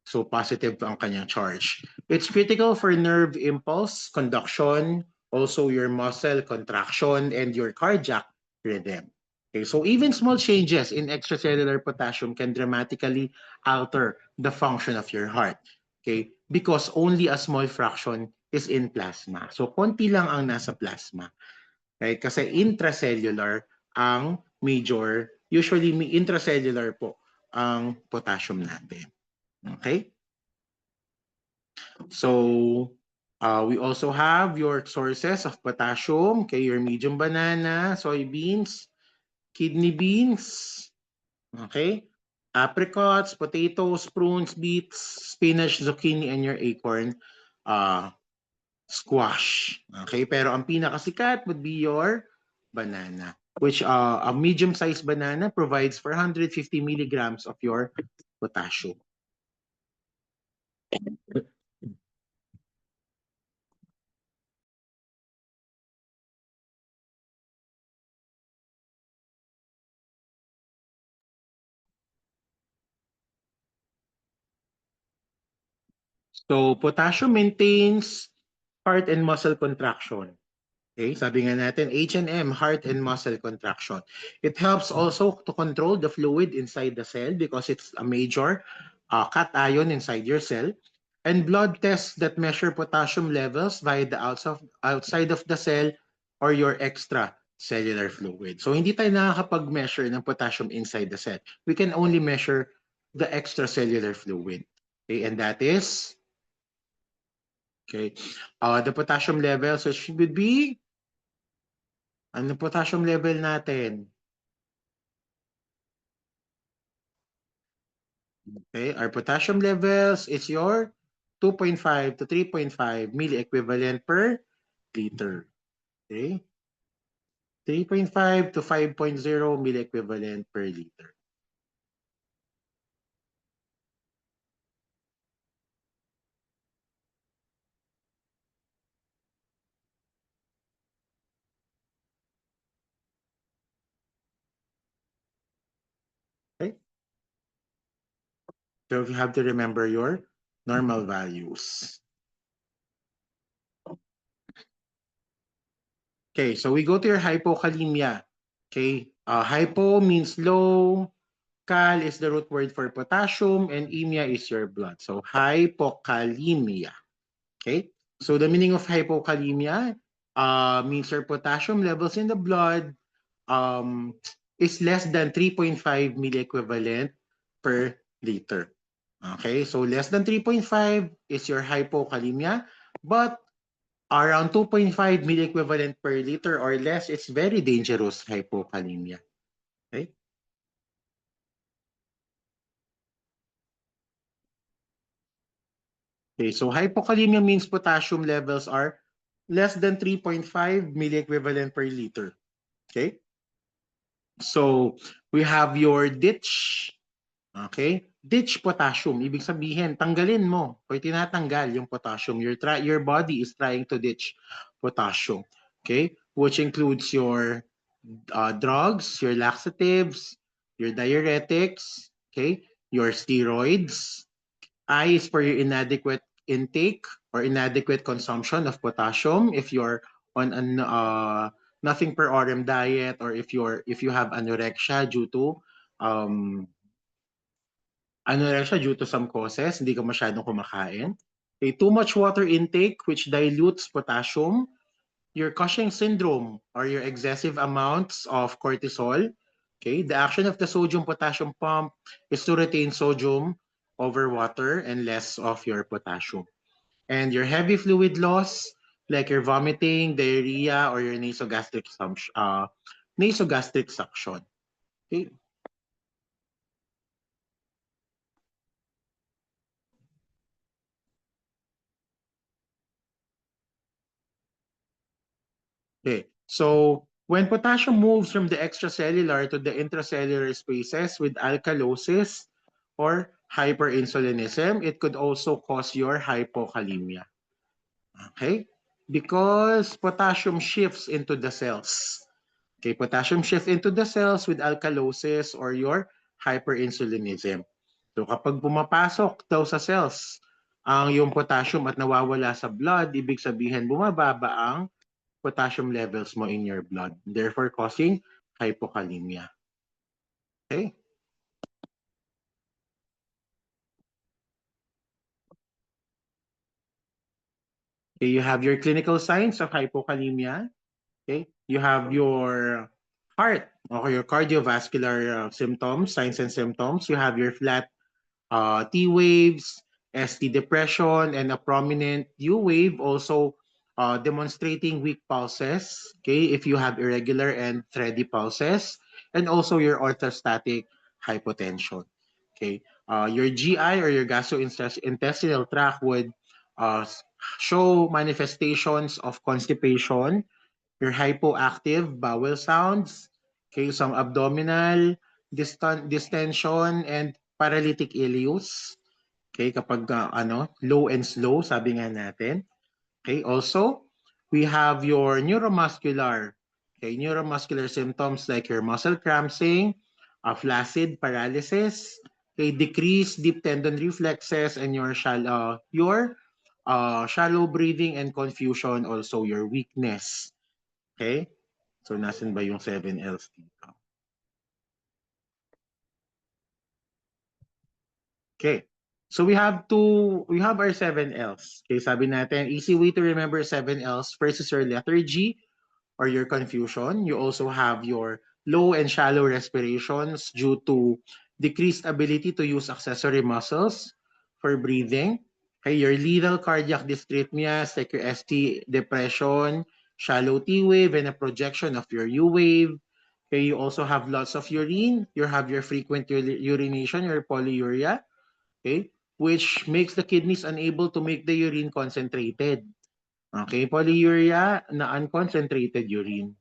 So positive ang kanyang charge. It's critical for nerve impulse, conduction, also your muscle contraction, and your cardiac rhythm. Okay, so even small changes in extracellular potassium can dramatically alter the function of your heart. Okay, because only a small fraction is in plasma. So konti lang ang nasa plasma. Okay, kasi intracellular ang major, usually intracellular po ang potassium natin. Okay? So, we also have your sources of potassium. Okay, your medium banana, soybeans, kidney beans. Okay? Apricots, potatoes, prunes, beets, spinach, zucchini, and your acorn squash. Okay? Pero ang pinakasikat would be your banana, which a medium-sized banana provides 450 milligrams of your potassium. So potassium maintains heart and muscle contraction. Okay, sabi nga natin, H&M, heart and muscle contraction. It helps also to control the fluid inside the cell because it's a major cation inside your cell. And blood tests that measure potassium levels via the outside of the cell or your extracellular fluid. So hindi tayo nakakapag-measure ng potassium inside the cell. We can only measure the extracellular fluid. Okay, and that is the potassium level. So it should be ano potassium level natin? Okay, our potassium levels is your 2.5 to 3.5 milliequivalent per liter. Okay? 3.5 to 5.0 milliequivalent per liter. Okay? So you have to remember your normal values. Okay, so we go to your hypokalemia. Okay, hypo means low, cal is the root word for potassium, and emia is your blood. So hypokalemia. Okay, so the meaning of hypokalemia means your potassium levels in the blood is less than 3.5 milliequivalent per liter. Okay, so less than 3.5 is your hypokalemia, but around 2.5 milliequivalent per liter or less, it's very dangerous hypokalemia. Okay? Okay, so hypokalemia means potassium levels are less than 3.5 milliequivalent per liter. Okay? So, we have your ditch. Okay? Ditch potassium. Ibig sabihin, tanggalin mo o tinatanggal yung potassium. Your body is trying to ditch potassium. Okay? Which includes your drugs, your laxatives, your diuretics, okay? Your steroids. I is for your inadequate intake or inadequate consumption of potassium if you're on an nothing per orem diet or if you have anorexia um due to some causes, hindi ka masyadong kumakain. Okay, too much water intake which dilutes potassium, your Cushing syndrome or your excessive amounts of cortisol. Okay, the action of the sodium potassium pump is to retain sodium over water and less of your potassium. And your heavy fluid loss, like your vomiting, diarrhea, or your nasogastric suction. Okay. Okay. So when potassium moves from the extracellular to the intracellular spaces with alkalosis or hyperinsulinism, it could also cause your hypokalemia. Okay? Because potassium shifts into the cells. Okay, potassium shifts into the cells with alkalosis or your hyperinsulinism. So kapag pumapasok daw sa cells ang yung potassium at nawawala sa blood, ibig sabihin bumababa ang potassium levels mo in your blood, therefore causing hypokalemia. Okay? Okay, you have your clinical signs of hypokalemia. Okay? You have your heart or your cardiovascular symptoms, signs and symptoms. You have your flat T waves, ST depression, and a prominent U wave also demonstrating weak pulses. Okay, if you have irregular and thready pulses, and also your orthostatic hypotension. Okay, your GI or your gastrointestinal tract would uh, show manifestations of constipation, your hypoactive bowel sounds, okay, some abdominal distension and paralytic ileus. Okay, kapag low and slow, sabi nga natin. Okay, also, we have your neuromuscular symptoms like your muscle cramping, flaccid paralysis, Okay, decrease deep tendon reflexes and your shallow breathing and confusion, also your weakness. Okay? So nasan ba yung 7Ls dito? Okay. So we have our 7Ls. Okay, sabi natin, easy way to remember 7Ls. First is your letter G or your confusion. You also have your low and shallow respirations due to decreased ability to use accessory muscles for breathing. Okay, your lethal cardiac dysrhythmias like your ST depression, shallow T wave, and a projection of your U wave. Okay, you also have lots of urine. You have your frequent urination, your polyuria. Okay, which makes the kidneys unable to make the urine concentrated. Okay, polyuria na unconcentrated urine.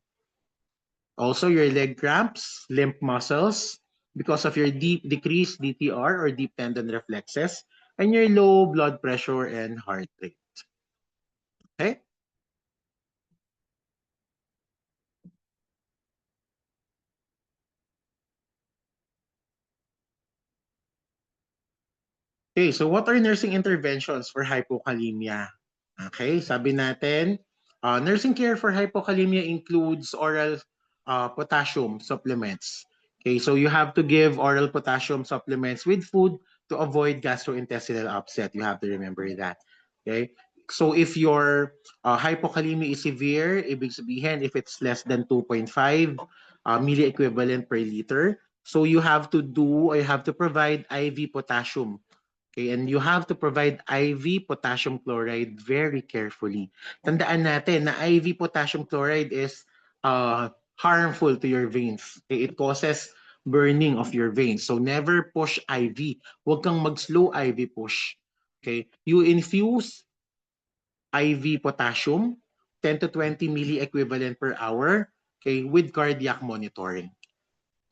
Also, your leg cramps, limp muscles, because of your deep decreased DTR or deep tendon reflexes, and your low blood pressure and heart rate. Okay? Okay, so what are nursing interventions for hypokalemia? Okay, sabi natin, nursing care for hypokalemia includes oral potassium supplements. Okay, so you have to give oral potassium supplements with food to avoid gastrointestinal upset. You have to remember that. Okay, so if your hypokalemia is severe, ibig sabihin if it's less than 2.5 milliequivalent per liter, so you have to provide IV potassium. Okay, and you have to provide IV potassium chloride very carefully. Tandaan natin na IV potassium chloride is harmful to your veins. Okay, it causes burning of your veins. So never push IV. Huwag kang mag-slow IV push. Okay, you infuse IV potassium 10 to 20 milliequivalent per hour, okay, with cardiac monitoring.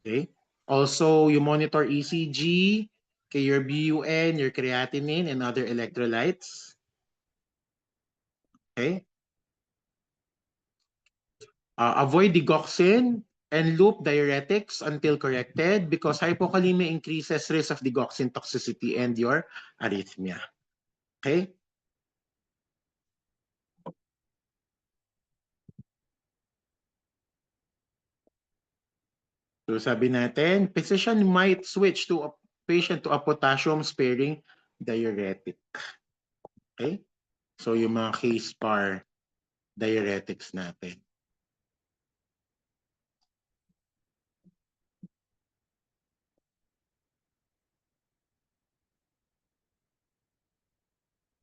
Okay? Also, you monitor ECG, okay, your BUN, your creatinine, and other electrolytes. Okay? Avoid digoxin and loop diuretics until corrected because hypokalemia increases risk of digoxin toxicity and your arrhythmia. Okay? So sabi natin, physician might switch to a patient to a potassium sparing diuretic. Okay? So yung mga case par diuretics natin.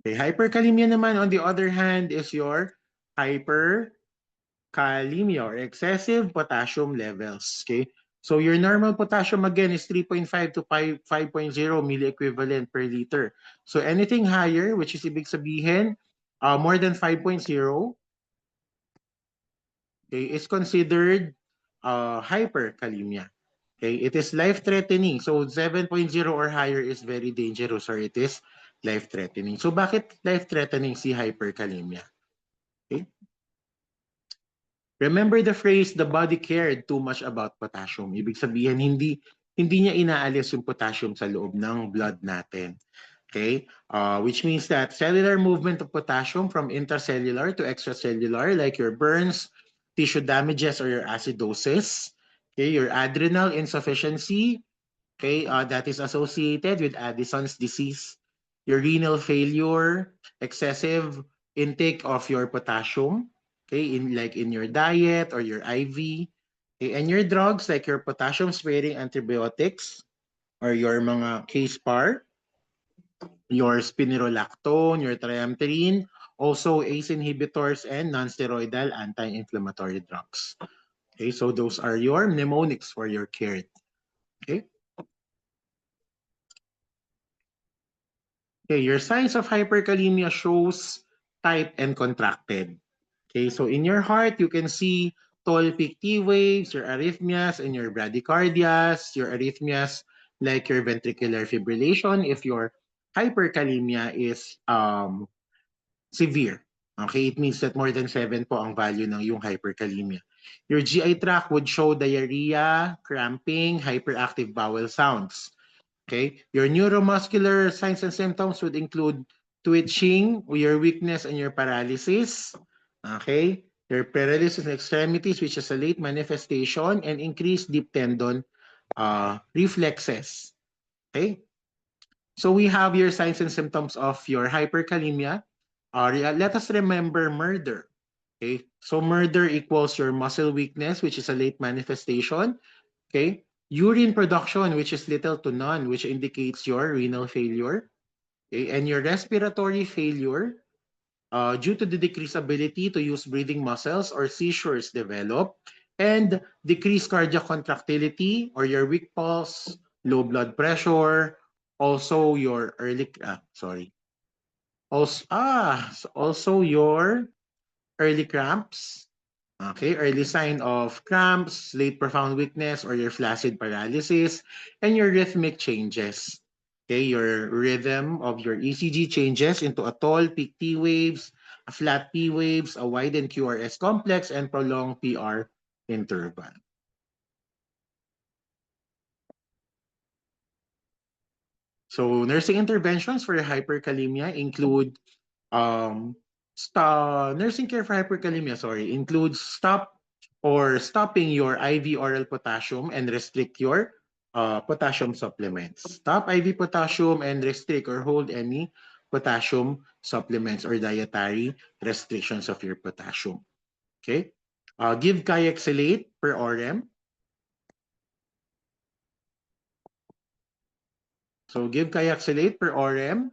Okay, hyperkalemia naman on the other hand is your hyperkalemia or excessive potassium levels. Okay, so your normal potassium again is 3.5 to 5.0 milliequivalent per liter. So anything higher, which is ibig sabihin, more than 5.0, okay, is considered hyperkalemia. Okay, it is life-threatening. So 7.0 or higher is very dangerous or it is life-threatening. So bakit life-threatening si hyperkalemia? Okay? Remember the phrase, the body cared too much about potassium. Ibig sabihin, hindi niya inaalis yung potassium sa loob ng blood natin. Okay? Which means that cellular movement of potassium from intracellular to extracellular, like your burns, tissue damages, or your acidosis, okay, your adrenal insufficiency, okay, that is associated with Addison's disease, your renal failure, excessive intake of your potassium, okay, in your diet or your IV, okay, and your drugs like your potassium sparing antibiotics or your mga case par, your spironolactone, your triamterene, also ACE inhibitors and non-steroidal anti-inflammatory drugs. Okay, so those are your mnemonics for your care. Okay. Okay, your signs of hyperkalemia shows tight and contracted. Okay, so in your heart, you can see tall peak T waves, your arrhythmias, and your bradycardias, your arrhythmias like your ventricular fibrillation if your hyperkalemia is severe. Okay, it means that more than 7 po ang value ng yung hyperkalemia. Your GI tract would show diarrhea, cramping, hyperactive bowel sounds. Okay, your neuromuscular signs and symptoms would include twitching, your weakness, and your paralysis. Okay, your paralysis in extremities, which is a late manifestation, and increased deep tendon reflexes. Okay, so we have your signs and symptoms of your hyperkalemia. Let us remember murder. Okay, so murder equals your muscle weakness, which is a late manifestation. Okay, urine production, which is little to none, which indicates your renal failure. Okay, and your respiratory failure due to the decreased ability to use breathing muscles or seizures develop, and decreased cardiac contractility or your weak pulse, low blood pressure, also your also your early cramps. Okay, early sign of cramps, late profound weakness, or your flaccid paralysis, and your rhythmic changes. Okay, your rhythm of your ECG changes into a tall peak T waves, a flat P waves, a widened QRS complex, and prolonged PR interval. So nursing interventions for hyperkalemia include nursing care for hyperkalemia, includes stopping your IV oral potassium and restrict your potassium supplements. Stop IV potassium and restrict or hold any potassium supplements or dietary restrictions of your potassium. Okay? Give Kayexalate per ORM. So give Kayexalate per ORM.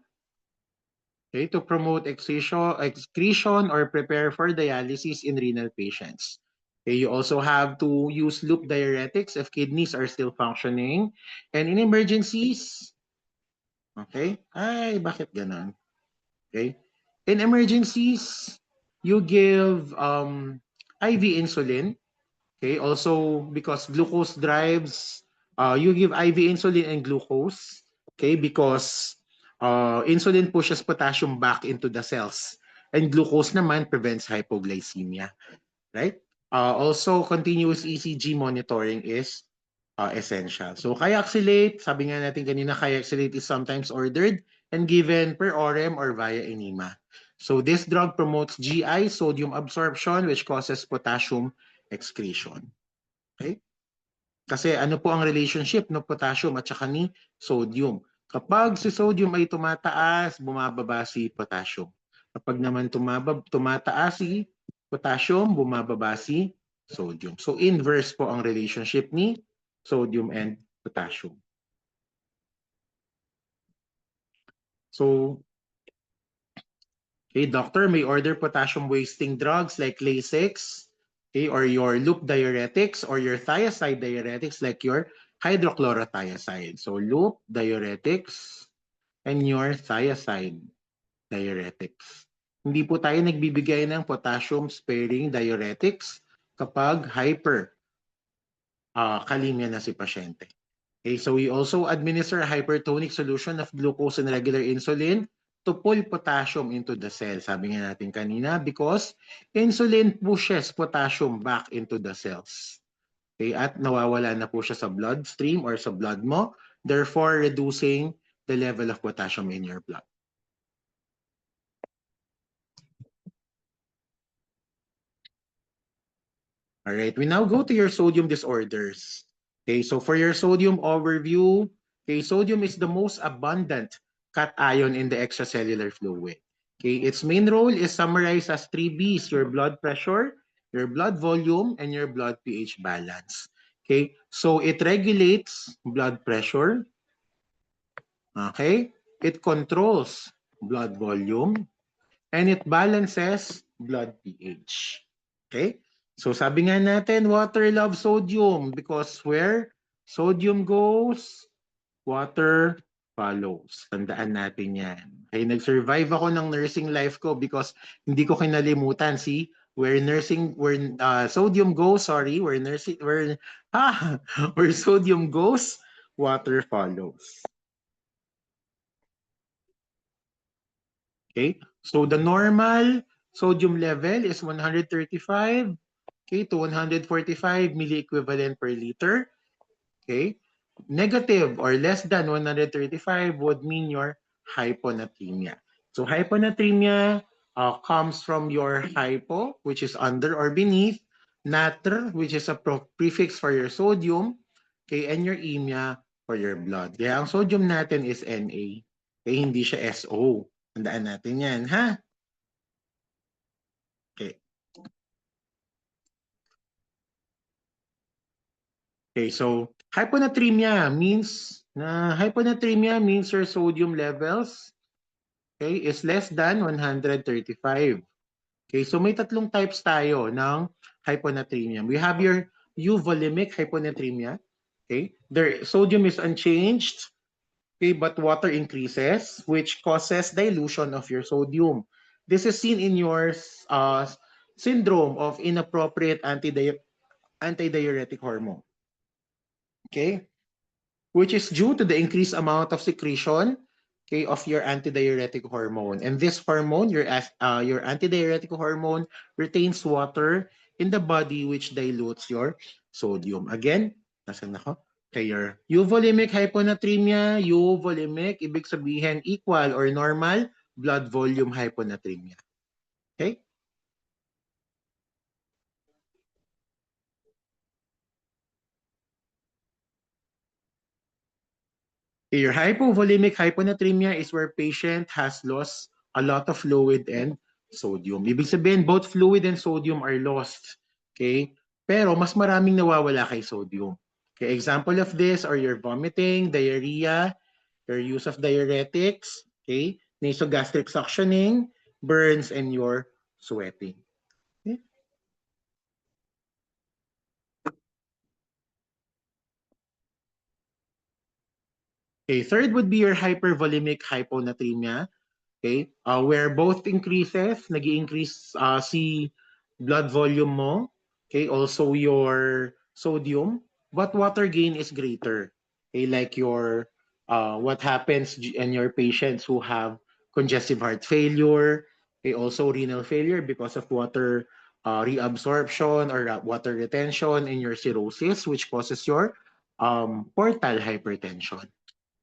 Okay, to promote excretion or prepare for dialysis in renal patients. Okay, you also have to use loop diuretics if kidneys are still functioning. And in emergencies, okay, ay, bakit ganon? Okay, in emergencies, you give IV insulin. Okay, also because glucose drives, you give IV insulin and glucose. Okay, because insulin pushes potassium back into the cells and glucose naman prevents hypoglycemia, right? Also, continuous ECG monitoring is essential. So, Kayexalate, sabi nga natin kanina, Kayexalate is sometimes ordered and given per ORM or via enema. So, this drug promotes GI sodium absorption which causes potassium excretion. Okay? Kasi ano po ang relationship ng potassium at saka ni sodium? Kapag si sodium ay tumataas, bumababa si potassium. Kapag naman tumataas si potassium, bumababa si sodium. So inverse po ang relationship ni sodium and potassium. So, okay, doctor may order potassium wasting drugs like Lasix, okay, or your loop diuretics or your thiazide diuretics like your hydrochlorothiazide. So loop diuretics and your thiazide diuretics. Hindi po tayo nagbibigay ng potassium sparing diuretics kapag kalemia na si pasyente. Okay, so we also administer a hypertonic solution of glucose and regular insulin to pull potassium into the cell. Sabi nga natin kanina, because insulin pushes potassium back into the cells. Okay, at nawawala na po siya sa bloodstream or sa blood mo, therefore reducing the level of potassium in your blood. All right, we now go to your sodium disorders. Okay, so for your sodium overview, okay, sodium is the most abundant cation in the extracellular fluid. Okay, its main role is summarized as 3 Bs, your blood pressure, your blood volume, and your blood pH balance. Okay, so it regulates blood pressure. Okay, it controls blood volume, and it balances blood pH. Okay? So sabi nga natin, water loves sodium because where sodium goes, water follows. Tandaan natin yan. Okay, nag-survive ako ng nursing life ko because hindi ko kinalimutan where sodium goes, where sodium goes, water follows. Okay? So the normal sodium level is 135 to 145 milliequivalent per liter. Okay? negative or less than 135 would mean your hyponatremia. So hyponatremia comes from your hypo, which is under or beneath, natr, which is a prefix for your sodium, okay, and your emia for your blood. Kaya ang sodium natin is Na, kaya hindi siya SO. Tandaan natin yan, ha? Okay. Okay, so hyponatremia means your sodium levels, okay, is less than 135. Okay, so may tatlong types tayo ng hyponatremia. We have your euvolemic hyponatremia. Okay, their sodium is unchanged, okay, but water increases, which causes dilution of your sodium. This is seen in your syndrome of inappropriate antidiuretic hormone. Okay, which is due to the increased amount of secretion, okay, of your antidiuretic hormone. And this hormone, your antidiuretic hormone, retains water in the body, which dilutes your sodium. Again, nasan ako? Okay, your euvolemic hyponatremia, euvolemic, ibig sabihin equal or normal blood volume hyponatremia. Okay? Your hypovolemic hyponatremia is where patient has lost a lot of fluid and sodium. Ibig sabihin, both fluid and sodium are lost. Okay? Pero mas maraming nawawala kay sodium. Okay, example of this are your vomiting, diarrhea, your use of diuretics, okay, nasogastric suctioning, burns, and your sweating. Okay? Okay, third would be your hypervolemic hyponatremia. Okay? Where both increases, nag-i-increase si blood volume mo, okay? Also your sodium, but water gain is greater. Okay? Like your what happens in your patients who have congestive heart failure, okay? Also renal failure because of water reabsorption or water retention in your cirrhosis, which causes your portal hypertension.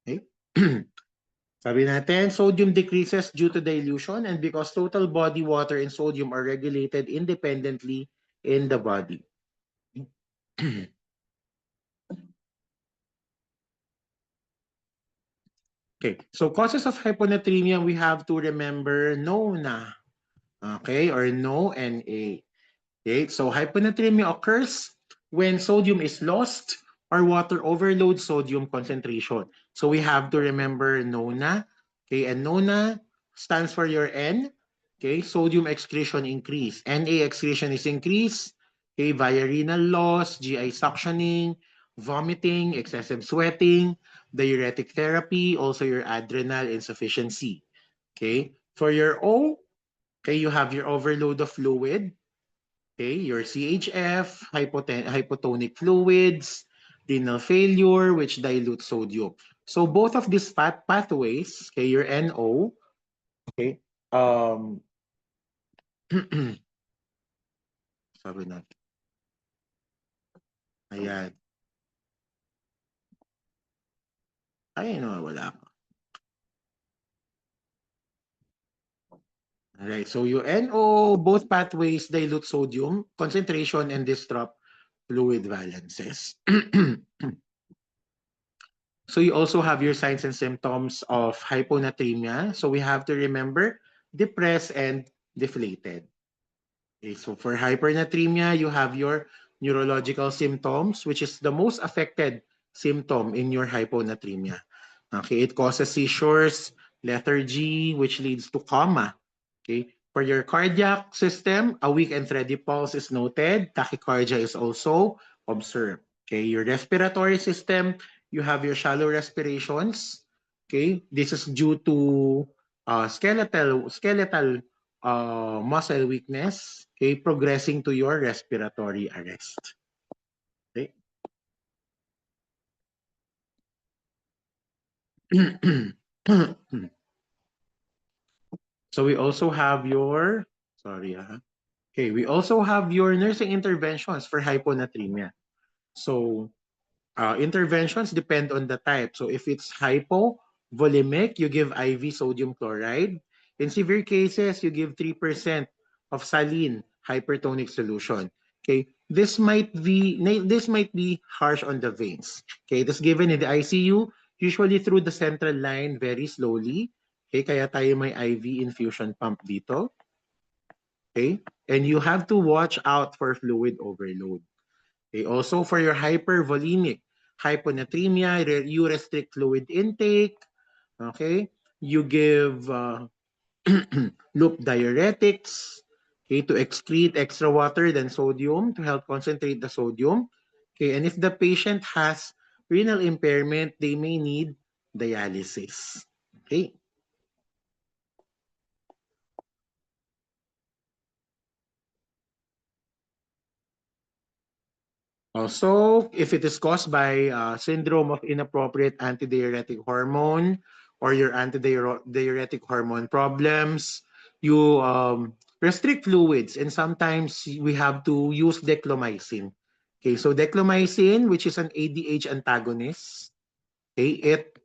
Okay? Sabi natin, sodium decreases due to dilution and because total body water and sodium are regulated independently in the body. Okay, so causes of hyponatremia, we have to remember NONA, okay, or NO-NA. Okay, so hyponatremia occurs when sodium is lost or water overloads sodium concentration. So we have to remember NONA. Okay, and NONA stands for your N. Okay, sodium excretion increase. Na excretion is increased. Okay, via renal loss, GI suctioning, vomiting, excessive sweating, diuretic therapy, also your adrenal insufficiency. Okay, for your O, okay, you have your overload of fluid. Okay, your CHF, hypotonic fluids, renal failure, which dilutes sodium. So both of these pathways, okay, your NO, okay, sabi natin, ayan, ay, nawawala ako. Alright, so your NO, both pathways dilute sodium concentration and disrupt fluid balances. So you also have your signs and symptoms of hyponatremia. So we have to remember depressed and deflated. Okay, so for hypernatremia, you have your neurological symptoms, which is the most affected symptom in your hyponatremia. Okay, it causes seizures, lethargy, which leads to coma. Okay, for your cardiac system, a weak and thready pulse is noted. Tachycardia is also observed. Okay, your respiratory system, you have your shallow respirations. Okay, this is due to skeletal muscle weakness, okay, progressing to your respiratory arrest. Okay. So we also have your, sorry, okay, we also have your nursing interventions for hyponatremia. So Interventions depend on the type. So if it's hypovolemic, you give IV sodium chloride. In severe cases, you give 3% of saline hypertonic solution. Okay, this might be harsh on the veins. Okay, this given in the ICU, usually through the central line very slowly. Okay, kaya tayo may IV infusion pump dito. Okay, and you have to watch out for fluid overload. Okay, also for your hypervolemic, hyponatremia, you restrict fluid intake. Okay, you give loop diuretics, okay, to excrete extra water than sodium to help concentrate the sodium. Okay, and if the patient has renal impairment, they may need dialysis. Okay. Also, if it is caused by syndrome of inappropriate antidiuretic hormone or your antidiuretic hormone problems, you restrict fluids and sometimes we have to use declomycin. Okay, so declomycin, which is an ADH antagonist, okay, it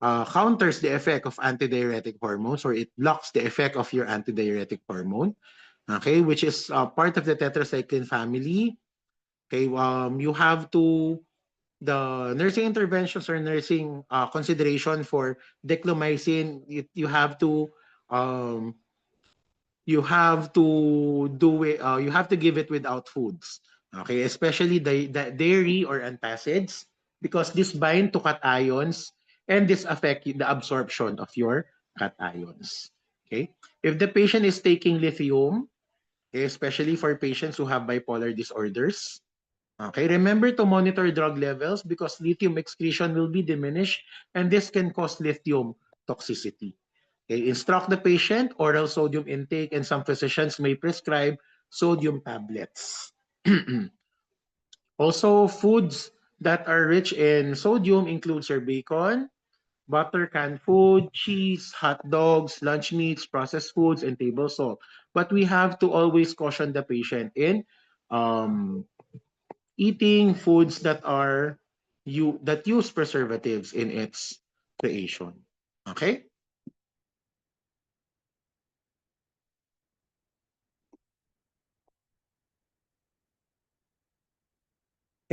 counters the effect of antidiuretic hormones or it blocks the effect of your antidiuretic hormone, okay, which is part of the tetracycline family. Okay, you have to the nursing interventions or nursing consideration for declomycin. Um, you have to do it. You have to give it without foods. Okay, especially the dairy or antacids because this bind to cations and this affect the absorption of your cations. Okay, if the patient is taking lithium, okay, especially for patients who have bipolar disorders. Okay, remember to monitor drug levels because lithium excretion will be diminished and this can cause lithium toxicity. Okay, instruct the patient oral sodium intake and some physicians may prescribe sodium tablets. Also, foods that are rich in sodium includes your bacon, butter, canned food, cheese, hot dogs, lunch meats, processed foods, and table salt. But we have to always caution the patient in um, eating foods that use preservatives in its creation. Okay?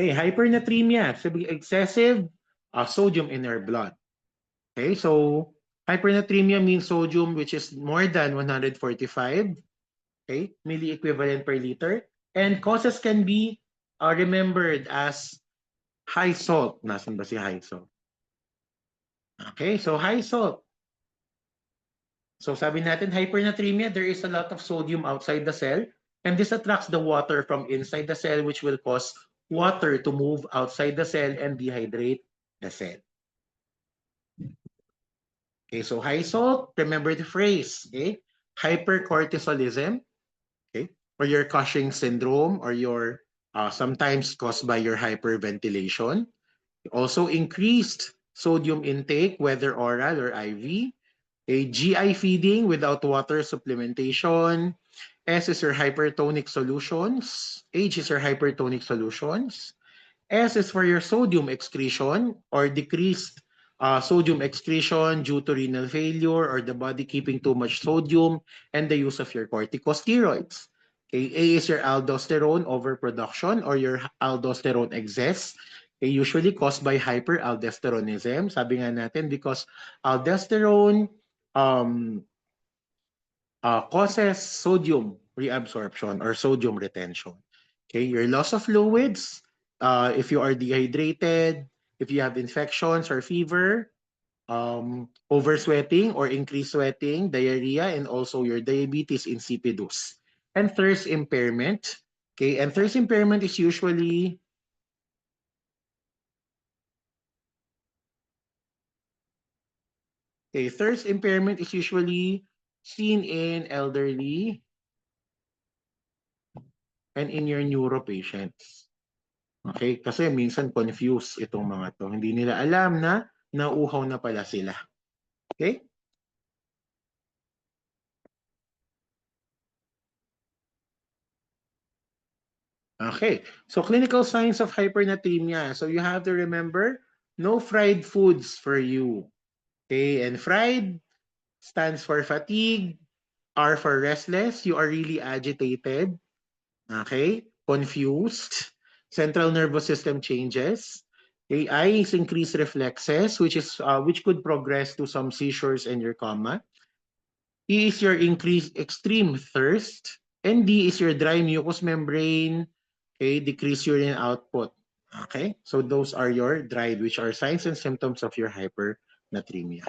Okay, hypernatremia, so excessive sodium in our blood. Okay, so hypernatremia means sodium which is more than 145, okay, milliequivalent per liter. And causes can be remembered as high salt. Nasaan ba si high salt? Okay, so high salt. So sabi natin, hypernatremia, there is a lot of sodium outside the cell and this attracts the water from inside the cell which will cause water to move outside the cell and dehydrate the cell. Okay, so high salt, remember the phrase, okay? Hypercortisolism, okay? Or your Cushing syndrome or your sometimes caused by your hyperventilation. Also increased sodium intake, whether oral or IV. A GI feeding without water supplementation. S is your hypertonic solutions. H is your hypertonic solutions. S is for your sodium excretion or decreased sodium excretion due to renal failure or the body keeping too much sodium and the use of your corticosteroids. Okay, A is your aldosterone overproduction or your aldosterone excess. Okay, usually caused by hyperaldosteronism. Sabi nga natin because aldosterone um, causes sodium reabsorption or sodium retention. Okay, your loss of fluids, if you are dehydrated, if you have infections or fever, oversweating or increased sweating, diarrhea, and also your diabetes insipidus. And thirst impairment. Okay, and thirst impairment is usually thirst impairment is usually seen in elderly and in your neuro patients. Okay, kasi minsan confused itong mga to. Hindi nila alam na nauuhaw na pala sila. Okay? Okay, so clinical signs of hypernatremia. So you have to remember, no fried foods for you. Okay, and fried stands for fatigue, R for restless, you are really agitated, okay, confused, central nervous system changes. Okay, I is increased reflexes, which could progress to some seizures and your coma. E is your increased extreme thirst, and D is your dry mucous membrane, okay, decreased urine output. Okay, so those are your dried, which are signs and symptoms of your hypernatremia.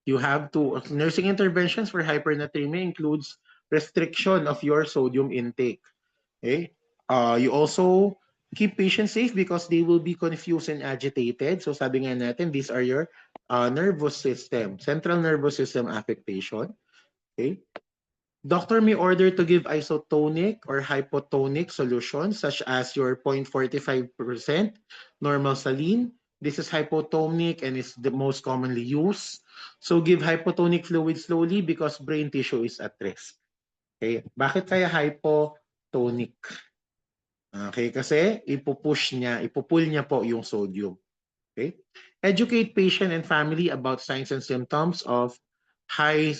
You have to, nursing interventions for hypernatremia includes restriction of your sodium intake. Okay? You also keep patients safe because they will be confused and agitated. So sabi nga natin, these are your nervous system, central nervous system affectation. Okay? Doctor may order to give isotonic or hypotonic solutions such as your 0.45% normal saline. This is hypotonic and is the most commonly used. So give hypotonic fluid slowly because brain tissue is at risk. Okay? Bakit kaya hypotonic? Okay, kasi ipupull niya po yung sodium. Okay? Educate patient and family about signs and symptoms of high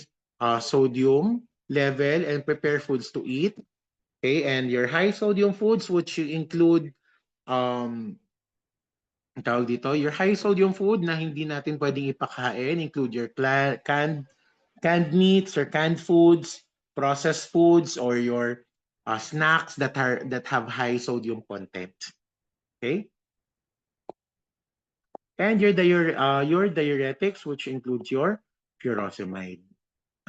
sodium level and prepare foods to eat. Okay, and your high sodium foods which include tawag dito, your high sodium food na hindi natin pwedeng ipakain include your canned meats or canned foods, processed foods, or your snacks that have high sodium content. Okay? And your diuretics, which includes your furosemide.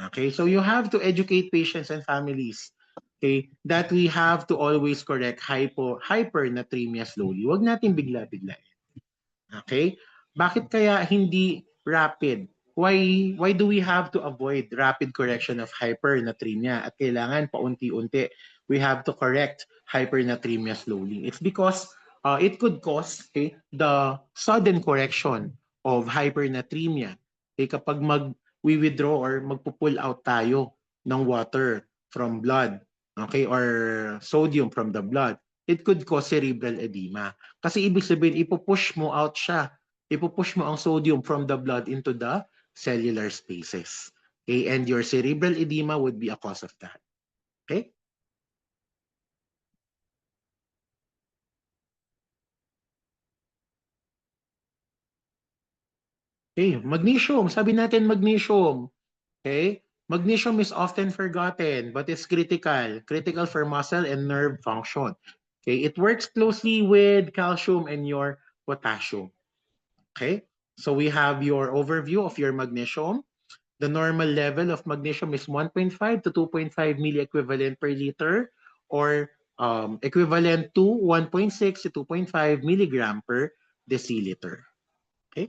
Okay, so you have to educate patients and families, okay, that we have to always correct hypernatremia slowly. Huwag natin bigla-bigla. Okay? Bakit kaya hindi rapid? Why do we have to avoid rapid correction of hypernatremia at kailangan paunti-unti we have to correct hypernatremia slowly? It's because it could cause, okay, the sudden correction of hypernatremia. Okay, kapag we withdraw or magpo-pull out tayo ng water from blood, okay, or sodium from the blood, it could cause cerebral edema. Kasi ibig sabihin, ipupush mo out siya. Ipupush mo ang sodium from the blood into the cellular spaces. Okay? And your cerebral edema would be a cause of that. Okay? Okay, magnesium. Sabi natin magnesium. Okay? Magnesium is often forgotten, but it's critical. Critical for muscle and nerve function. Okay? It works closely with calcium and your potassium. Okay? So we have your overview of your magnesium. The normal level of magnesium is 1.5 to 2.5 milliequivalent per liter or equivalent to 1.6 to 2.5 milligram per deciliter. Okay?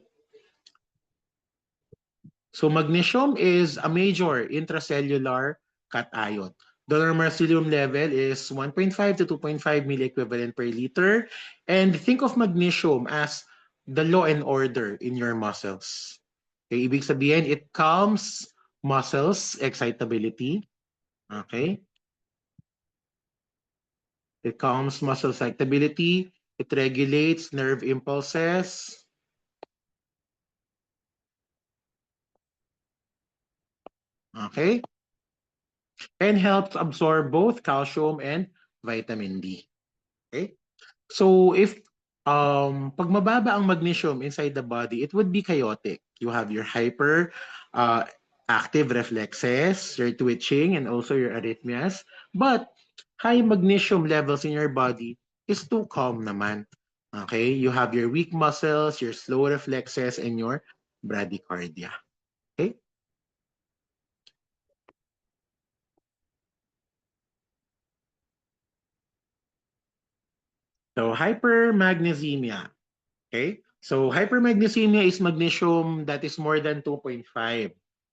So magnesium is a major intracellular cation. The normal serum level is 1.5 to 2.5 milliequivalent per liter. And think of magnesium as the law and order in your muscles. Okay, ibig sabihin, it calms muscles excitability. Okay? It calms muscle excitability. It regulates nerve impulses. Okay? And helps absorb both calcium and vitamin D. Okay? So if pag mababa ang magnesium inside the body, it would be chaotic. You have your hyper active reflexes, your twitching, and also your arrhythmias. But high magnesium levels in your body is too calm naman. Okay? You have your weak muscles, your slow reflexes, and your bradycardia. Okay? So hypermagnesemia. Okay? So hypermagnesemia is magnesium that is more than 2.5.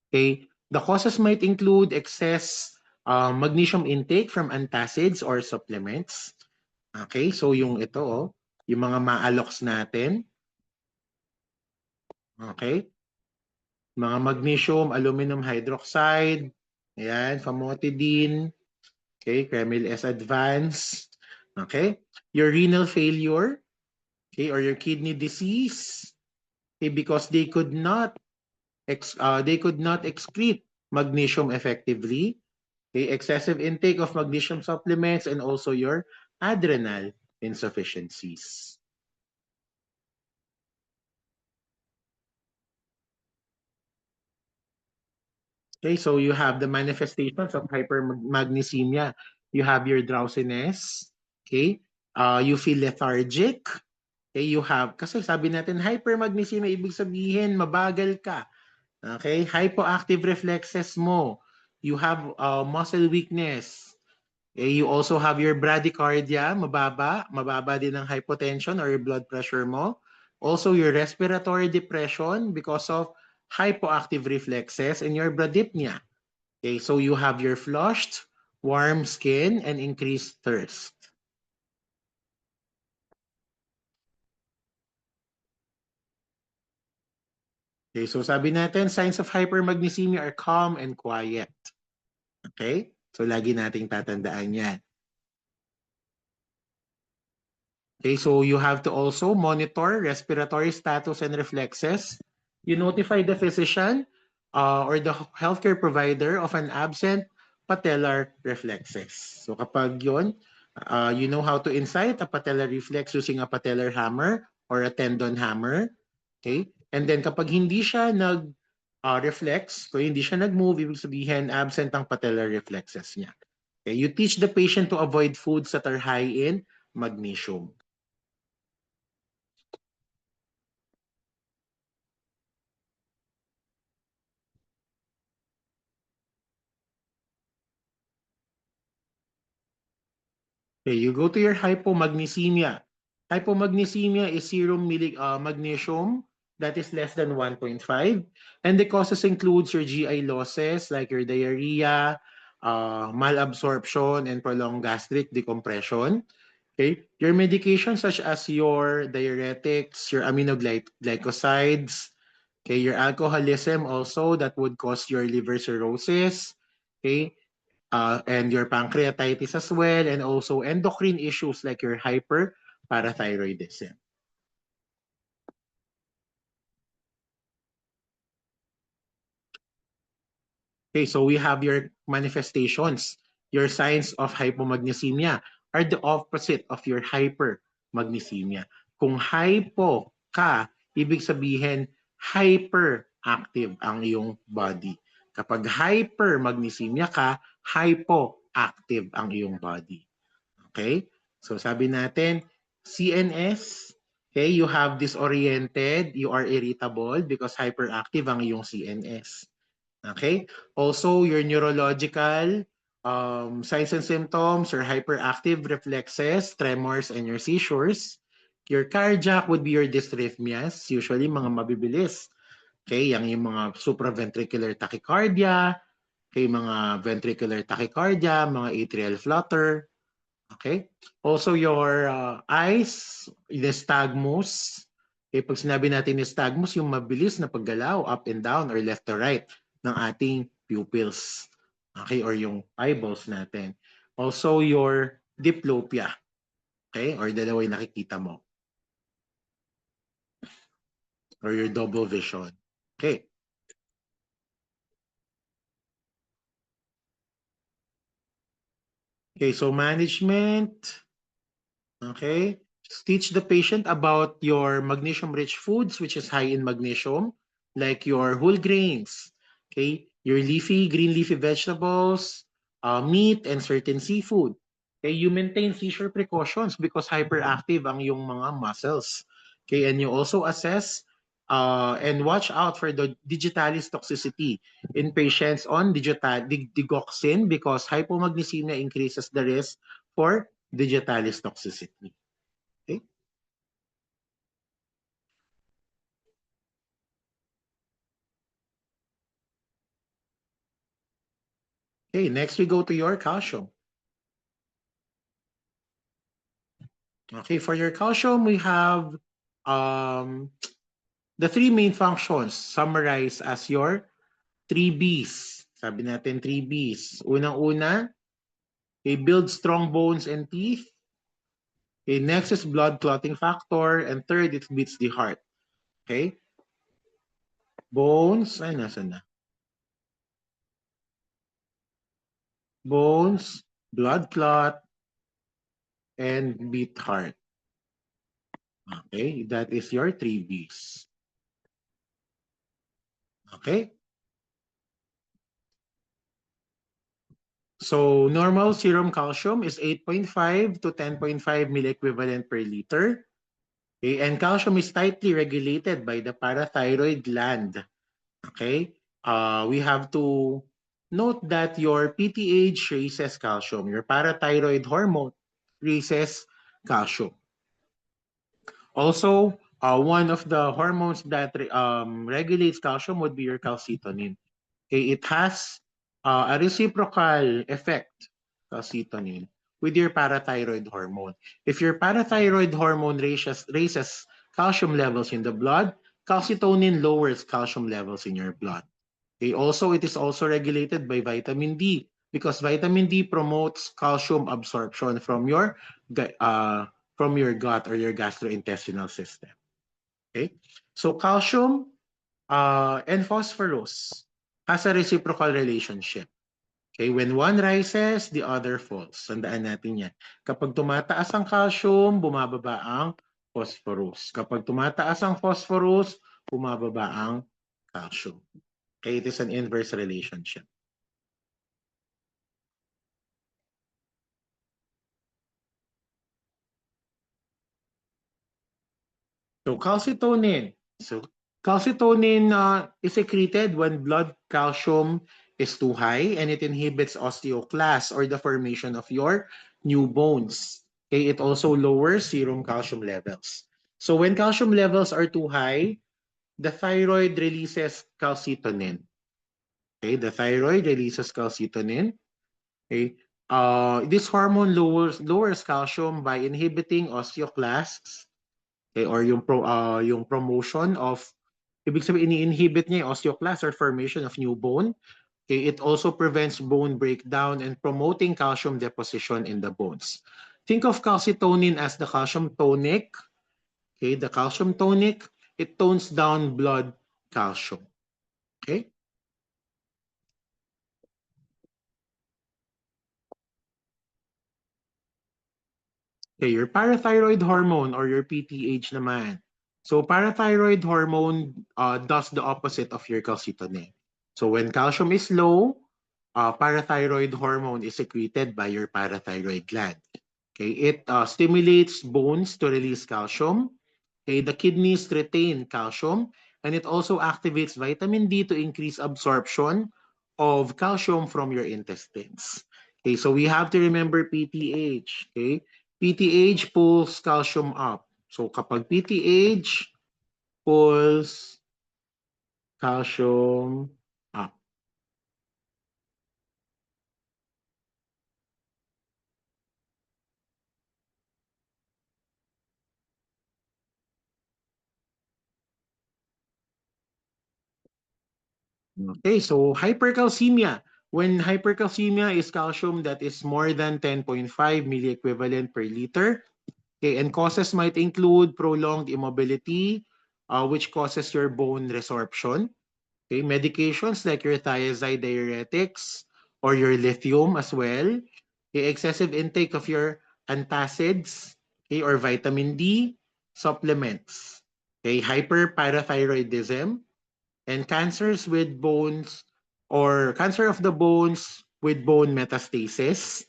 Okay? The causes might include excess magnesium intake from antacids or supplements. Okay? So yung ito, yung mga maalox natin. Okay? Mga magnesium, aluminum hydroxide, Ayan, famotidine. Okay, Kremil S advanced. Okay, your renal failure, okay, or your kidney disease, okay, because they could not excrete magnesium effectively. Okay, excessive intake of magnesium supplements and also your adrenal insufficiencies. Okay, so you have the manifestations of hypermagnesemia. You have your drowsiness. Okay, you feel lethargic. Okay, you have, kasi sabi natin, hypermagnesemia, ibig sabihin, mabagal ka. Okay, hypoactive reflexes mo. You have muscle weakness. Okay, you also have your bradycardia, mababa din ang hypotension or your blood pressure mo. Also, your respiratory depression because of hypoactive reflexes and your bradypnea. Okay, so you have your flushed, warm skin, and increased thirst. Okay, so sabi natin, signs of hypermagnesemia are calm and quiet. Okay? So lagi nating tatandaan yan. Okay, so you have to also monitor respiratory status and reflexes. You notify the physician or the healthcare provider of an absent patellar reflexes. So kapag yun, you know how to incite a patellar reflex using a patellar hammer or a tendon hammer. Okay? And then kapag hindi siya reflex, so hindi siya nag-move, ibig sabihin absent ang patellar reflexes niya. Okay? You teach the patient to avoid foods that are high in magnesium. Okay, you go to your hypomagnesemia. Hypomagnesemia is magnesium that is less than 1.5. And the causes includes your GI losses like your diarrhea, malabsorption, and prolonged gastric decompression. Okay, your medications such as your diuretics, your aminoglycosides, okay, your alcoholism also that would cause your liver cirrhosis. Okay, and your pancreatitis as well, and also endocrine issues like your hyperparathyroidism. Okay, so we have your manifestations. Your signs of hypomagnesemia are the opposite of your hypermagnesemia. Kung hypo ka, ibig sabihin hyperactive ang iyong body. Kapag hypermagnesemia ka, hypoactive ang iyong body. Okay? So sabi natin, CNS, okay, you have disoriented, you are irritable because hyperactive ang iyong CNS. Okay? Also, your neurological signs and symptoms or hyperactive reflexes, tremors, and your seizures. Your cardiac would be your dysrhythmias, usually mga mabibilis. Okay, yung mga supraventricular tachycardia, okay, mga ventricular tachycardia, mga atrial flutter. Okay? Also, your eyes, nystagmus. Okay, pag sinabi natin nystagmus, yung mabilis na paggalaw, up and down or left to right ng ating pupils. Okay? Or yung eyeballs natin. Also, your diplopia. Okay? Or dalawa yung nakikita mo. Or your double vision. Okay? Okay, so management. Okay? Teach the patient about your magnesium-rich foods, which is high in magnesium, like your whole grains, okay? Your green leafy vegetables, meat, and certain seafood. Okay, you maintain seizure precautions because hyperactive ang yung mga muscles. Okay, and you also assess and watch out for the digitalis toxicity in patients on digoxin because hypomagnesemia increases the risk for digitalis toxicity. Okay? Okay, next we go to your calcium. Okay, for your calcium, we have um, the three main functions summarized as your three Bs. Sabi natin 3 Bs. Unang-una, it builds strong bones and teeth. Okay, next is blood clotting factor. And third, it beats the heart. Okay? Bones, ay nasa na? Bones, blood clot, and beat heart. Okay, that is your 3 Bs. Okay? So normal serum calcium is 8.5 to 10.5 milliequivalent per liter. Okay, and calcium is tightly regulated by the parathyroid gland. Okay, we have to note that your PTH raises calcium. Your parathyroid hormone raises calcium. Also, one of the hormones that regulates calcium would be your calcitonin. Okay, it has a reciprocal effect, calcitonin, with your parathyroid hormone. If your parathyroid hormone raises calcium levels in the blood, calcitonin lowers calcium levels in your blood. Okay, also, it is also regulated by vitamin D because vitamin D promotes calcium absorption from your gut or your gastrointestinal system. Okay, so calcium and phosphorus has a reciprocal relationship. Okay, when one rises, the other falls. Tandaan natin yan. Kapag tumataas ang calcium, bumababa ang phosphorus. Kapag tumataas ang phosphorus, bumababa ang calcium. Okay, it is an inverse relationship. So calcitonin. So calcitonin is secreted when blood calcium is too high and it inhibits osteoclast or the formation of your new bones. Okay, it also lowers serum calcium levels. So when calcium levels are too high, the thyroid releases calcitonin. Okay, the thyroid releases calcitonin. Okay, this hormone lowers calcium by inhibiting osteoclasts. Okay, or yung promotion of, ibig sabihin ini-inhibit niya yung osteoclast or formation of new bone. Okay, it also prevents bone breakdown and promoting calcium deposition in the bones. Think of calcitonin as the calcium tonic. Okay, the calcium tonic, it tones down blood calcium. Okay? Okay, your parathyroid hormone or your PTH naman. So parathyroid hormone does the opposite of your calcitonin. So when calcium is low, parathyroid hormone is secreted by your parathyroid gland. Okay, it stimulates bones to release calcium. Okay, the kidneys retain calcium, and it also activates vitamin D to increase absorption of calcium from your intestines. Okay, so we have to remember PTH. Okay, PTH pulls calcium up. So kapag PTH pulls calcium up. Okay, so hypercalcemia. When hypercalcemia is calcium that is more than 10.5 milliequivalent per liter, okay, and causes might include prolonged immobility, which causes your bone resorption. Okay, medications like your thiazide diuretics or your lithium as well. Okay, excessive intake of your antacids, okay, or vitamin D supplements. Okay, hyperparathyroidism and cancers with bones or cancer of the bones with bone metastasis.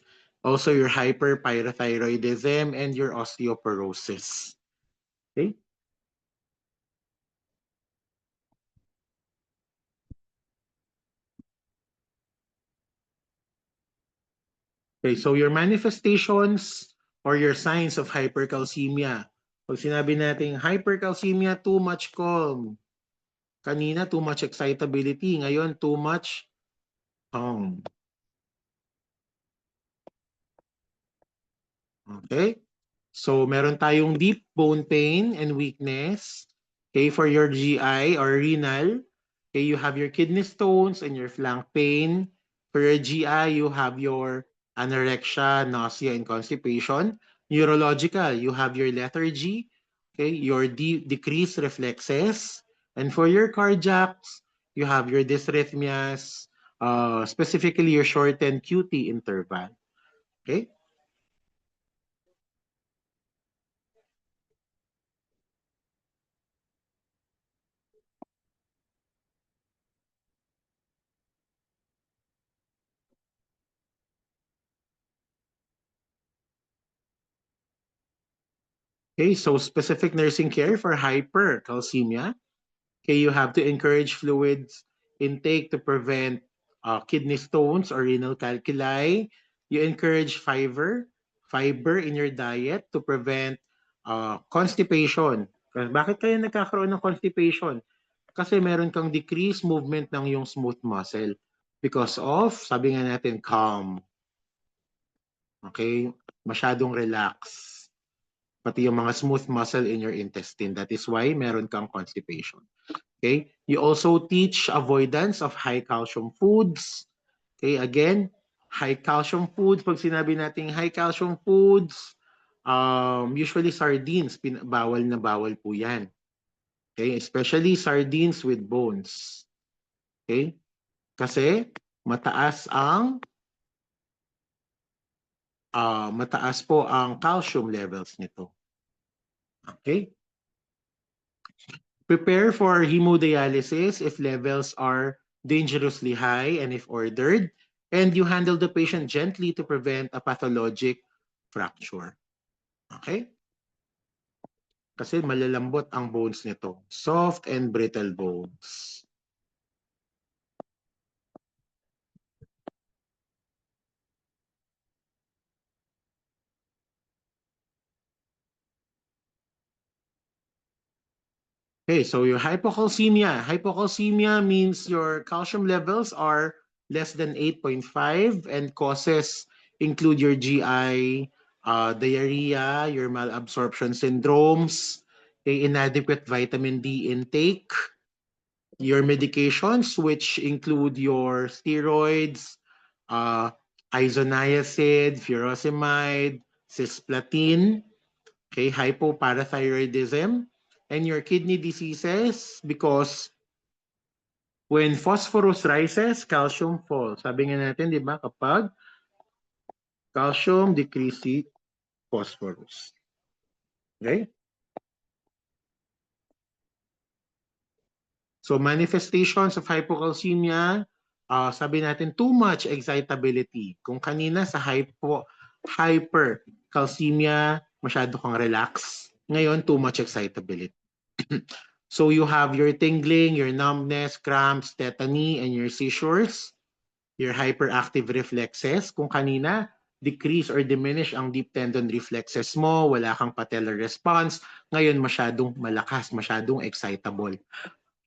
Also your hyperparathyroidism and your osteoporosis. Okay? Okay, so your manifestations or your signs of hypercalcemia. Pag sinabi natin hypercalcemia, too much calm. Kanina, too much excitability. Ngayon, too much calm. Okay? So, meron tayong deep bone pain and weakness. Okay, for your GI or renal. Okay, you have your kidney stones and your flank pain. For your GI, you have your anorexia, nausea, and constipation. Neurological, you have your lethargy, okay, your decreased reflexes. And for your cardiacs, you have your dysrhythmias, specifically your shortened QT interval. Okay? Okay, so specific nursing care for hypercalcemia. Okay, you have to encourage fluids intake to prevent kidney stones or renal calculi. You encourage fiber in your diet to prevent constipation. Bakit kayo nagkakaroon ng constipation? Kasi meron kang decreased movement ng yung smooth muscle because of, sabi nga natin, calm. Okay? Masyadong relax. Pati yung mga smooth muscle in your intestine. That is why meron kang constipation. Okay? You also teach avoidance of high calcium foods. Okay, again, high calcium foods. Pag sinabi nating high calcium foods, usually sardines, bawal na bawal po yan. Okay, especially sardines with bones. Okay? Kasi mataas po ang calcium levels nito. Okay? Prepare for hemodialysis if levels are dangerously high and if ordered. And you handle the patient gently to prevent a pathologic fracture. Okay? Kasi malalambot ang bones nito. Soft and brittle bones. Okay, so your hypocalcemia. Hypocalcemia means your calcium levels are less than 8.5 and causes include your GI, diarrhea, your malabsorption syndromes, inadequate vitamin D intake, your medications which include your steroids, uh, isoniazid, furosemide, cisplatin, okay, hypoparathyroidism, and your kidney diseases because when phosphorus rises, calcium falls. Sabi nga natin, di ba, kapag calcium decreases phosphorus. Okay? So manifestations of hypocalcemia, sabi natin too much excitability. Kung kanina sa hypercalcemia, masyado kang relax. Ngayon, too much excitability. So you have your tingling, your numbness, cramps, tetany, and your seizures, your hyperactive reflexes. Kung kanina, decrease or diminish ang deep tendon reflexes mo, wala kang patellar response. Ngayon, masyadong malakas, masyadong excitable.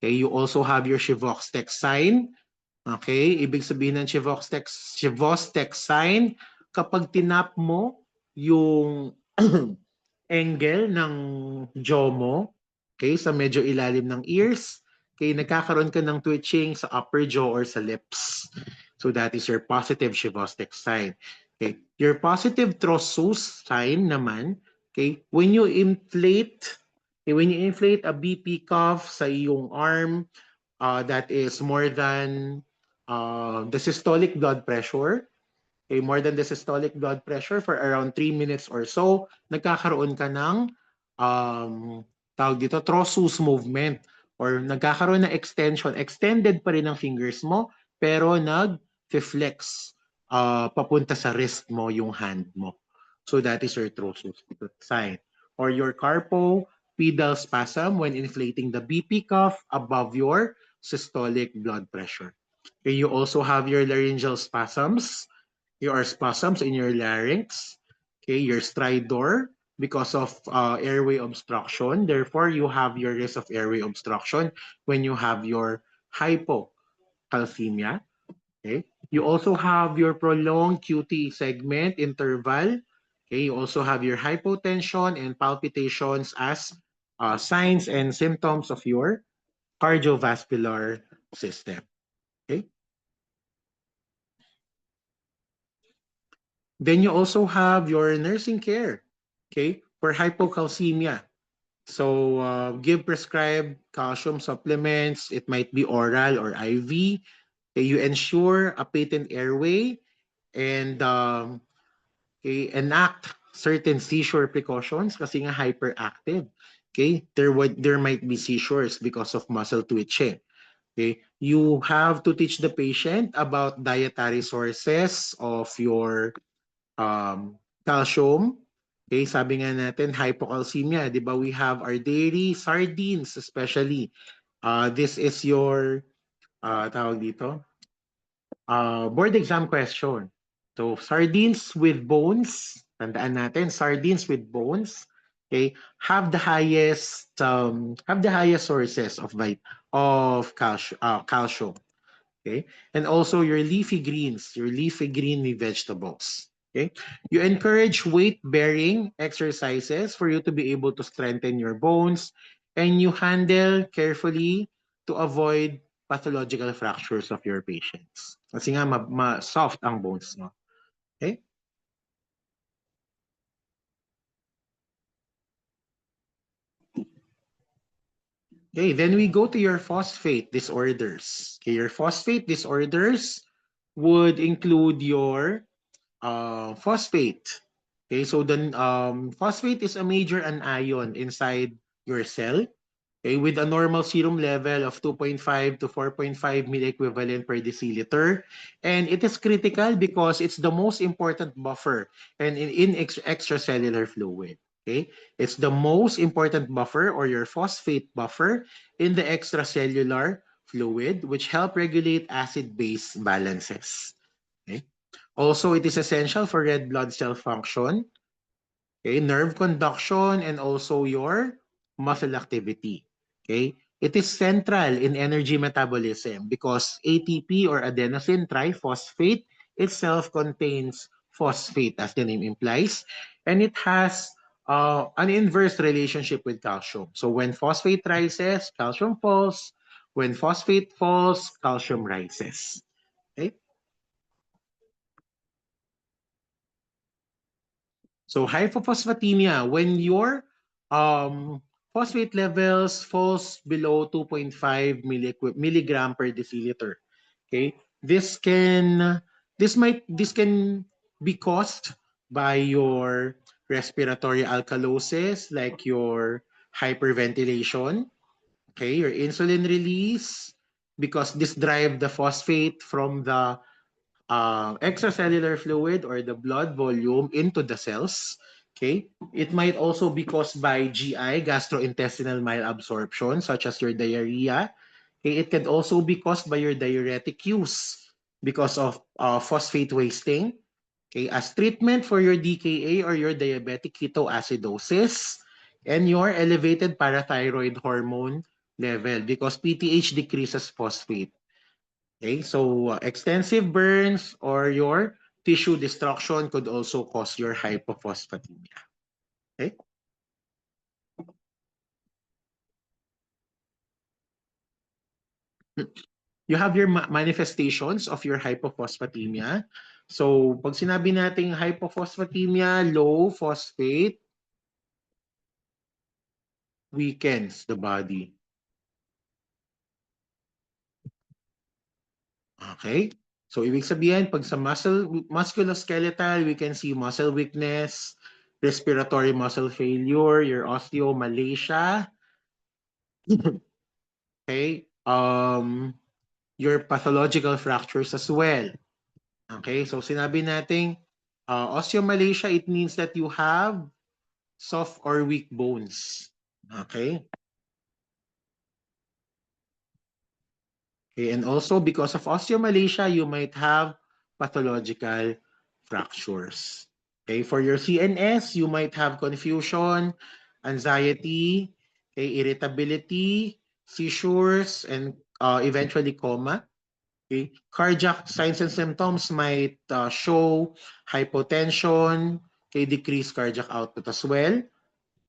Okay, you also have your Chivoxtex sign. Okay, ibig sabihin ng Chivoxtex sign, kapag tinap mo yung angle ng jaw mo, okay, sa medyo ilalim ng ears, okay, nagkakaroon ka ng twitching sa upper jaw or sa lips. So that is your positive Chivoxtex sign. Okay, your positive Trossus sign naman, okay, when you inflate a BP cuff sa iyong arm, that is more than the systolic blood pressure, okay, more than the systolic blood pressure for around 3 minutes or so, nagkakaroon ka ng tawag dito, Trossus movement or nagkakaroon ng extension. Extended pa rin ang fingers mo, pero nag-flex papunta sa wrist mo yung hand mo. So that is your Trossus sign. Or your carpopedal spasm when inflating the BP cuff above your systolic blood pressure. Okay, you also have your laryngeal spasms, your spasms in your larynx, okay, your stridor because of airway obstruction. Therefore, you have your risk of airway obstruction when you have your hypocalcemia. Okay. You also have your prolonged QT segment interval. Okay. You also have your hypotension and palpitations as signs and symptoms of your cardiovascular system. Okay. Then you also have your nursing care, okay, for hypocalcemia. So give prescribed calcium supplements. It might be oral or IV. Okay, you ensure a patent airway and okay, enact certain seizure precautions kasi nga hyperactive. Okay, there might be seizures because of muscle twitching. Okay, you have to teach the patient about dietary sources of your calcium. Okay, sabi nga natin, hypocalcemia, di ba? We have our dairy, sardines especially. This is your, tawag dito, board exam question. So, sardines with bones, tandaan natin, sardines with bones, okay, have the highest sources of calcium. Okay, and also your leafy greens, your leafy green vegetables. Okay, you encourage weight-bearing exercises for you to be able to strengthen your bones, and you handle carefully to avoid pathological fractures of your patients. Kasi nga soft ang bones, no? Okay? Okay, then we go to your phosphate disorders. Okay, your phosphate disorders would include your phosphate. Okay, so then phosphate is a major anion inside your cell. Okay, with a normal serum level of 2.5 to 4.5 milliequivalent per deciliter. And it is critical because it's the most important buffer and in extracellular fluid. Okay, it's the most important buffer or your phosphate buffer in the extracellular fluid, which help regulate acid-base balances. Okay. Also, it is essential for red blood cell function, okay, nerve conduction, and also your muscle activity. Okay, it is central in energy metabolism because ATP or adenosine triphosphate itself contains phosphate, as the name implies, and it has an inverse relationship with calcium. So when phosphate rises, calcium falls. When phosphate falls, calcium rises. Okay. So hypophosphatemia, when your phosphate levels falls below 2.5 milligram per deciliter. Okay, this can be caused by your respiratory alkalosis, like your hyperventilation. Okay, your insulin release, because this drive the phosphate from the extracellular fluid or the blood volume into the cells. Okay, it might also be caused by GI, gastrointestinal malabsorption, such as your diarrhea. Okay, it can also be caused by your diuretic use because of phosphate wasting. Okay, as treatment for your DKA or your diabetic ketoacidosis and your elevated parathyroid hormone level because PTH decreases phosphate. Okay, so extensive burns or your tissue destruction could also cause your hypophosphatemia. Okay? You have your manifestations of your hypophosphatemia. So, pag sinabi nating hypophosphatemia, low phosphate, weakens the body. Okay? So, ibig sabihin, pag sa musculoskeletal, we can see muscle weakness, respiratory muscle failure, your osteomalacia, okay? Your pathological fractures as well. Okay? So, sinabi nating osteomalacia, it means that you have soft or weak bones. Okay? Okay, and also because of osteomalacia, you might have pathological fractures. Okay, for your CNS, you might have confusion, anxiety, okay, irritability, seizures, and eventually coma. Okay, cardiac signs and symptoms might show hypotension, okay, decreased cardiac output as well.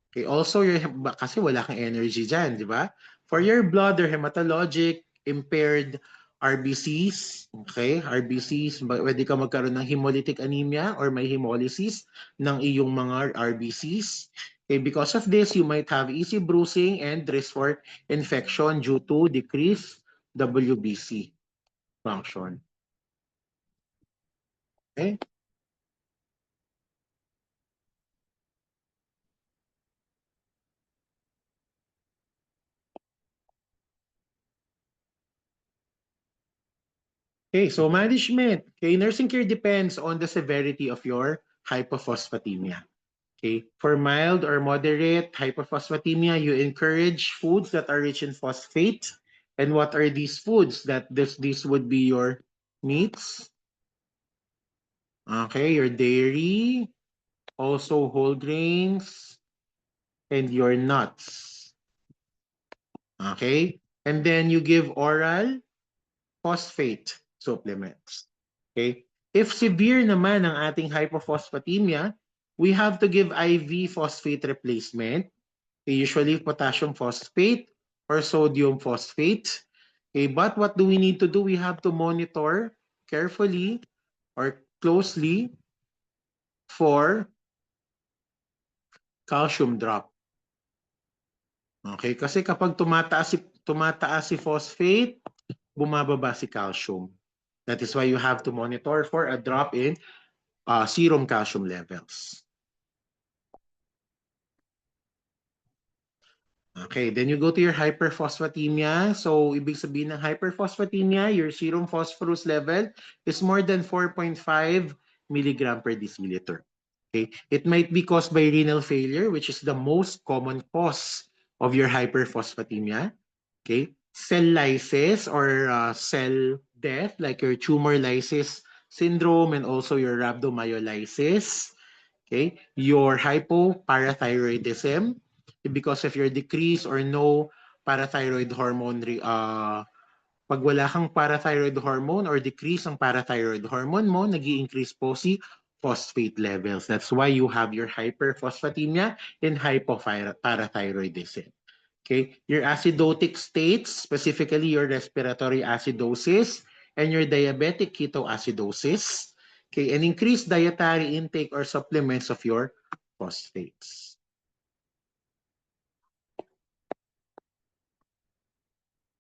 Okay, also, kasi wala kang energy dyan, di ba? For your blood or hematologic, impaired RBCs, okay? RBCs, pwede ka magkaroon ng hemolytic anemia or may hemolysis ng iyong mga RBCs. Okay, because of this, you might have easy bruising and risk for infection due to decreased WBC function. Okay? Okay, so management. Okay, nursing care depends on the severity of your hypophosphatemia. Okay, for mild or moderate hypophosphatemia, you encourage foods that are rich in phosphate. And what are these foods? This would be your meats, okay, your dairy, also whole grains, and your nuts. Okay, and then you give oral phosphate supplements. Okay? If severe naman ang ating hypophosphatemia, we have to give IV phosphate replacement, usually potassium phosphate or sodium phosphate. Okay, but what do we need to do? We have to monitor carefully or closely for calcium drop. Okay, kasi kapag tumataas si phosphate, bumababa si calcium. That is why you have to monitor for a drop in serum calcium levels. Okay, then you go to your hyperphosphatemia. So, ibig sabihin ng hyperphosphatemia, your serum phosphorus level is more than 4.5 milligram per deciliter. Okay, it might be caused by renal failure, which is the most common cause of your hyperphosphatemia. Okay, cell lysis or cell death, like your tumor lysis syndrome and also your rhabdomyolysis. Okay, your hypoparathyroidism, because of your decrease or no parathyroid hormone, pag wala kang parathyroid hormone or decrease ang parathyroid hormone mo, nag-i-increase po si phosphate levels. That's why you have your hyperphosphatemia and hypoparathyroidism. Okay, your acidotic states, specifically your respiratory acidosis and your diabetic ketoacidosis. Okay, and increased dietary intake or supplements of your phosphates.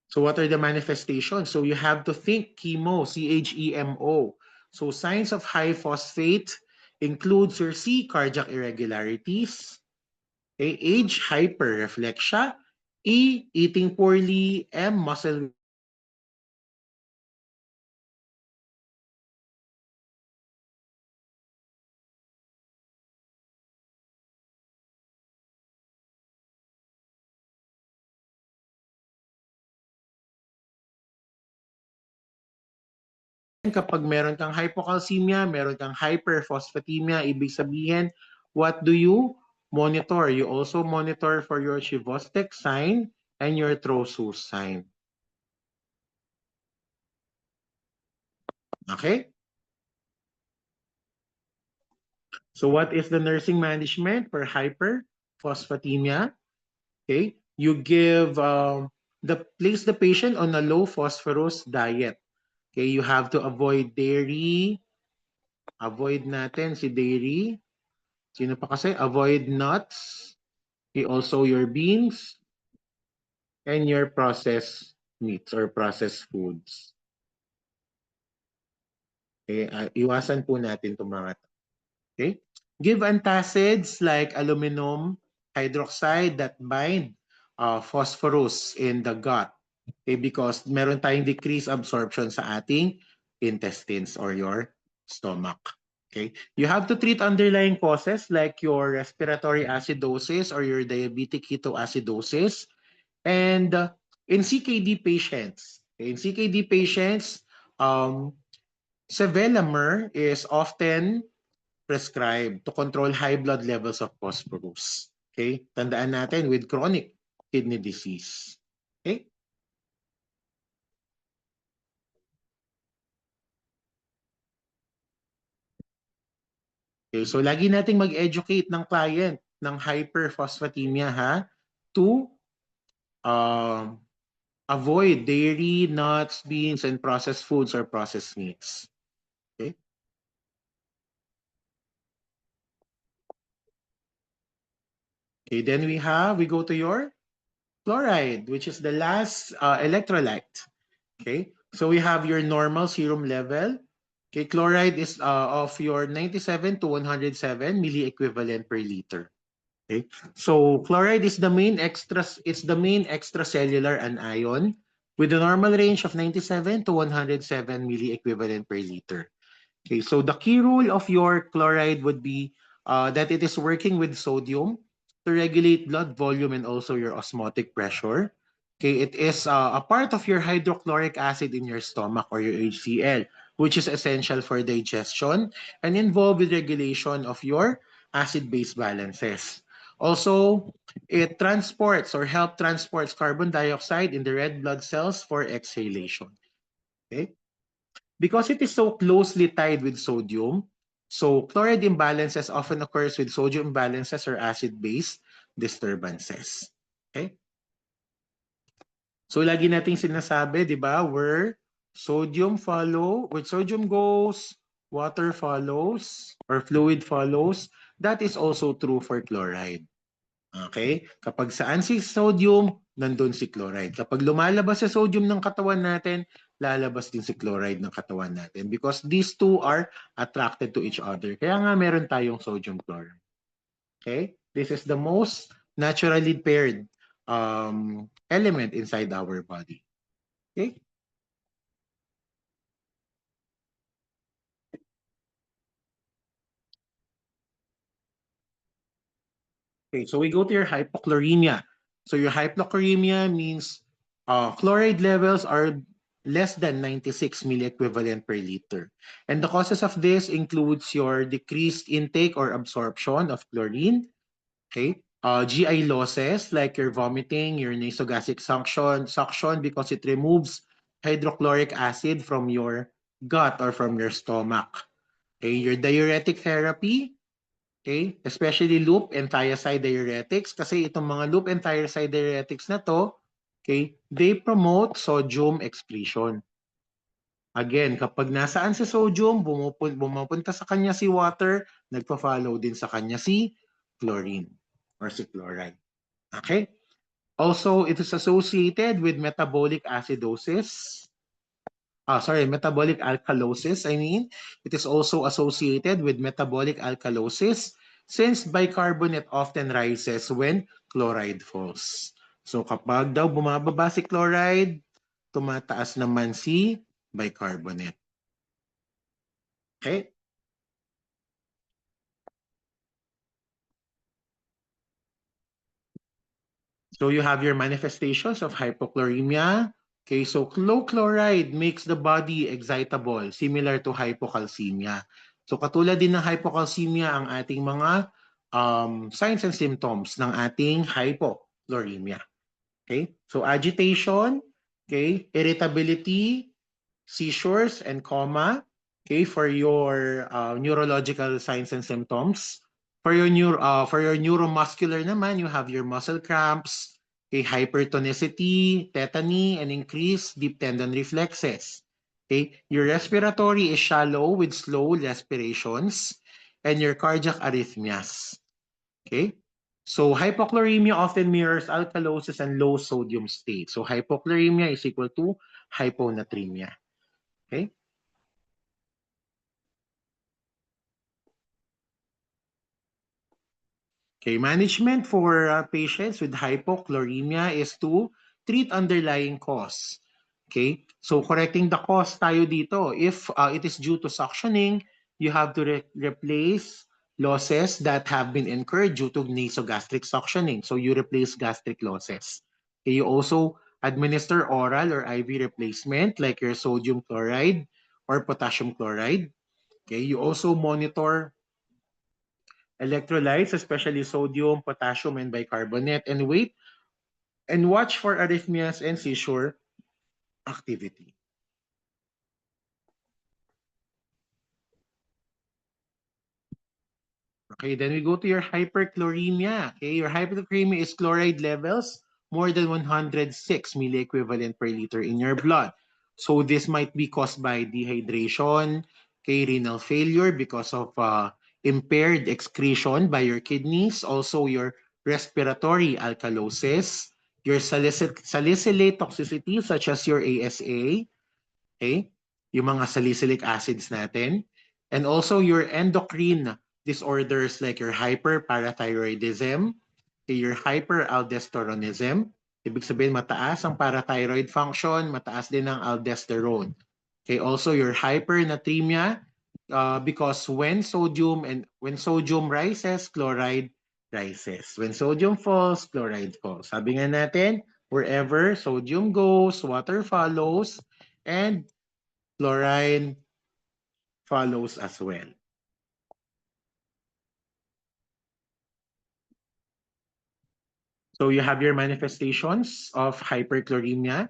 So what are the manifestations? So you have to think chemo, CHEMO. So signs of high phosphate includes your C, cardiac irregularities, H, hyperreflexia, E, eating poorly, M, muscle kapag meron kang hypocalcemia, meron kang hyperphosphatemia, ibig sabihin, what do you monitor? You also monitor for your Chivostek sign and your Trosus sign. Okay? So what is the nursing management for hyperphosphatemia? Okay? You give place the patient on a low phosphorus diet. Okay, you have to avoid dairy. Avoid natin si dairy. Sino pa kasi? Avoid nuts. Okay, also your beans and your processed meats or processed foods. Okay, iwasan po natin itong mga. Okay? Give antacids like aluminum hydroxide that bind phosphorus in the gut. Okay, because meron tayong decreased absorption sa ating intestines or your stomach. Okay, you have to treat underlying causes like your respiratory acidosis or your diabetic ketoacidosis. And in CKD patients, sevelamer is often prescribed to control high blood levels of phosphorus. Okay? Tandaan natin with chronic kidney disease. Okay? Okay, so lagi nating mag-educate ng client ng hyperphosphatemia ha to um, avoid dairy, nuts, beans, and processed foods or processed meats. Okay. Okay, then we go to your chloride, which is the last electrolyte. Okay, so we have your normal serum level. Okay, chloride is of your 97 to 107 milliequivalent per liter. Okay, so chloride is the main extracellular anion with a normal range of 97 to 107 milliequivalent per liter. Okay, so the key rule of your chloride would be that it is working with sodium to regulate blood volume and also your osmotic pressure. Okay, it is a part of your hydrochloric acid in your stomach or your HCl, which is essential for digestion and involved with regulation of your acid-base balances. Also, it transports or help transports carbon dioxide in the red blood cells for exhalation. Okay? Because it is so closely tied with sodium, so chloride imbalances often occurs with sodium imbalances or acid-base disturbances. Okay? So lagi nating sinasabi, di ba, where sodium goes, water follows, or fluid follows. That is also true for chloride. Okay? Kapag saan si sodium, nandun si chloride. Kapag lumalabas si sodium ng katawan natin, lalabas din si chloride ng katawan natin because these two are attracted to each other. Kaya nga meron tayong sodium chloride. Okay? This is the most naturally paired element inside our body. Okay? Okay, so we go to your hypochloremia. So your hypochloremia means chloride levels are less than 96 milliequivalent per liter. And the causes of this includes your decreased intake or absorption of chlorine, okay? GI losses like your vomiting, your nasogastric suction because it removes hydrochloric acid from your gut or from your stomach. Okay, your diuretic therapy, okay? Especially loop and thiazide diuretics kasi itong mga loop and thiazide diuretics na to, okay, they promote sodium excretion. Again, kapag nasaan si sodium, bumupunta sa kanya si water, nagpa-follow din sa kanya si chlorine or si chloride. Okay? Also, it is associated with metabolic acidosis. Metabolic alkalosis. I mean, it is also associated with metabolic alkalosis since bicarbonate often rises when chloride falls. So kapag daw bumababa si chloride, tumataas naman si bicarbonate. Okay? So you have your manifestations of hypochloremia. Okay, so low chloride makes the body excitable, similar to hypocalcemia. So katulad din ng hypocalcemia ang ating mga signs and symptoms ng ating hypochloremia. Okay, so agitation, okay, irritability, seizures, and coma. Okay, for your neurological signs and symptoms. For your neuromuscular naman, you have your muscle cramps, okay, hypertonicity, tetany, and increased deep tendon reflexes. Okay, your respiratory is shallow with slow respirations, and your cardiac arrhythmias. Okay, so hypochloremia often mirrors alkalosis and low sodium state. So hypochloremia is equal to hyponatremia. Okay. Okay, management for patients with hypochloremia is to treat underlying cause. Okay, so correcting the cause tayo dito. If it is due to suctioning, you have to replace losses that have been incurred due to nasogastric suctioning. So you replace gastric losses. Okay, you also administer oral or IV replacement like your sodium chloride or potassium chloride. Okay, you also monitor electrolytes, especially sodium, potassium, and bicarbonate, and wait and watch for arrhythmias and seizure activity. Okay, then we go to your hyperchloremia. Okay, your hyperchloremia is chloride levels more than 106 milliequivalent per liter in your blood. So this might be caused by dehydration, renal failure because of impaired excretion by your kidneys, also your respiratory alkalosis, your salicylate toxicity such as your ASA, okay? Yung mga salicylic acids natin, and also your endocrine disorders like your hyperparathyroidism, your hyperaldosteronism. Ibig sabihin mataas ang parathyroid function, mataas din ang aldosterone. Okay, also your hypernatremia because when sodium rises, chloride rises. When sodium falls, chloride falls. Sabi nga natin, wherever sodium goes, water follows, and chlorine follows as well. So you have your manifestations of hyperchloremia.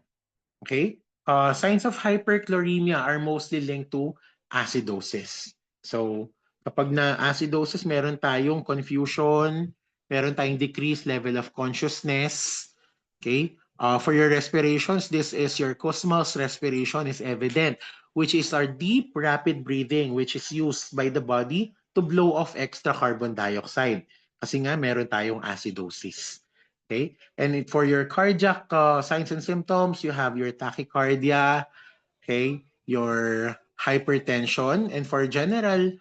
Okay? Signs of hyperchloremia are mostly linked to acidosis. So kapag na acidosis, meron tayong confusion, meron tayong decreased level of consciousness. Okay? For your respirations, this is your Kussmaul's respiration is evident, which is our deep, rapid breathing, which is used by the body to blow off extra carbon dioxide. Kasi nga, meron tayong acidosis. Okay? And for your cardiac signs and symptoms, you have your tachycardia, okay, your hypertension, and for general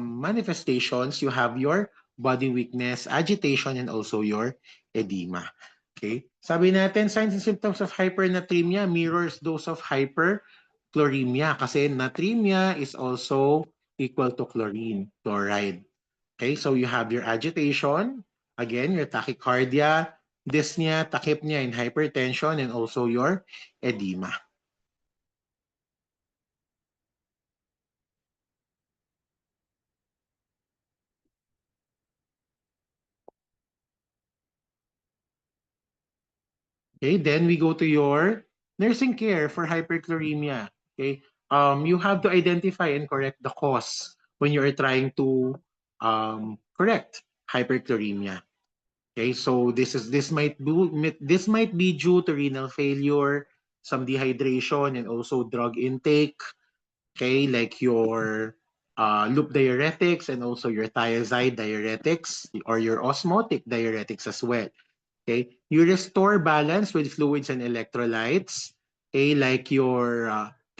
manifestations, you have your body weakness, agitation, and also your edema. Okay? Sabi natin, signs and symptoms of hypernatremia mirrors those of hyperchloremia kasi natremia is also equal to chloride. Okay, so you have your agitation, again, your tachycardia, dyspnea, tachypnea, and hypertension, and also your edema. Okay, then we go to your nursing care for hyperchloremia. Okay, you have to identify and correct the cause when you are trying to correct hyperchloremia. Okay, so this might be due to renal failure, some dehydration, and also drug intake. Okay, like your loop diuretics and also your thiazide diuretics or your osmotic diuretics as well. Okay, you restore balance with fluids and electrolytes. Okay, like your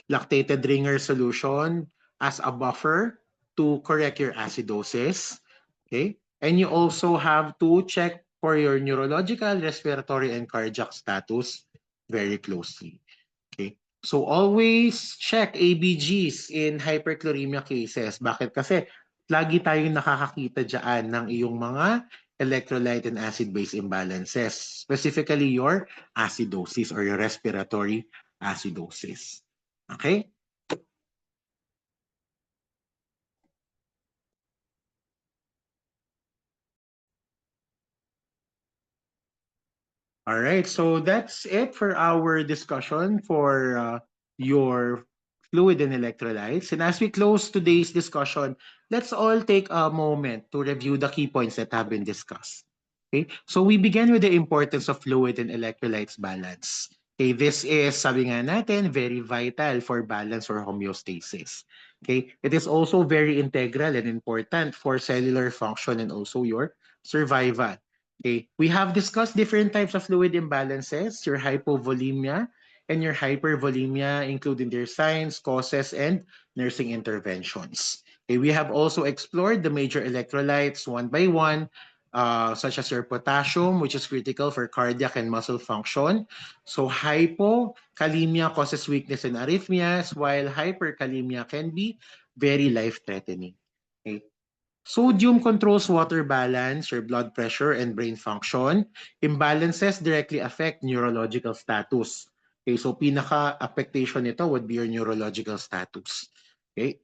lactated ringer solution as a buffer to correct your acidosis. Okay, and you also have to check for your neurological, respiratory, and cardiac status very closely. Okay. So always check ABGs in hyperchloremia cases. Bakit? Kasi lagi tayong nakakakita dyan ng iyong mga electrolyte and acid-base imbalances. Specifically your acidosis or your respiratory acidosis. Okay? All right, so that's it for our discussion for your fluid and electrolytes. And as we close today's discussion, let's all take a moment to review the key points that have been discussed. Okay, so we began with the importance of fluid and electrolytes balance. Okay, this is, sabi nga natin, very vital for balance or homeostasis. Okay, it is also very integral and important for cellular function and also your survival. Okay, we have discussed different types of fluid imbalances, your hypovolemia and your hypervolemia, including their signs, causes, and nursing interventions. Okay, we have also explored the major electrolytes one by one, such as your potassium, which is critical for cardiac and muscle function. So hypokalemia causes weakness and arrhythmias, while hyperkalemia can be very life-threatening. Okay. Sodium controls water balance, your blood pressure, and brain function. Imbalances directly affect neurological status. Okay, so pinaka-affectation nito would be your neurological status. Okay.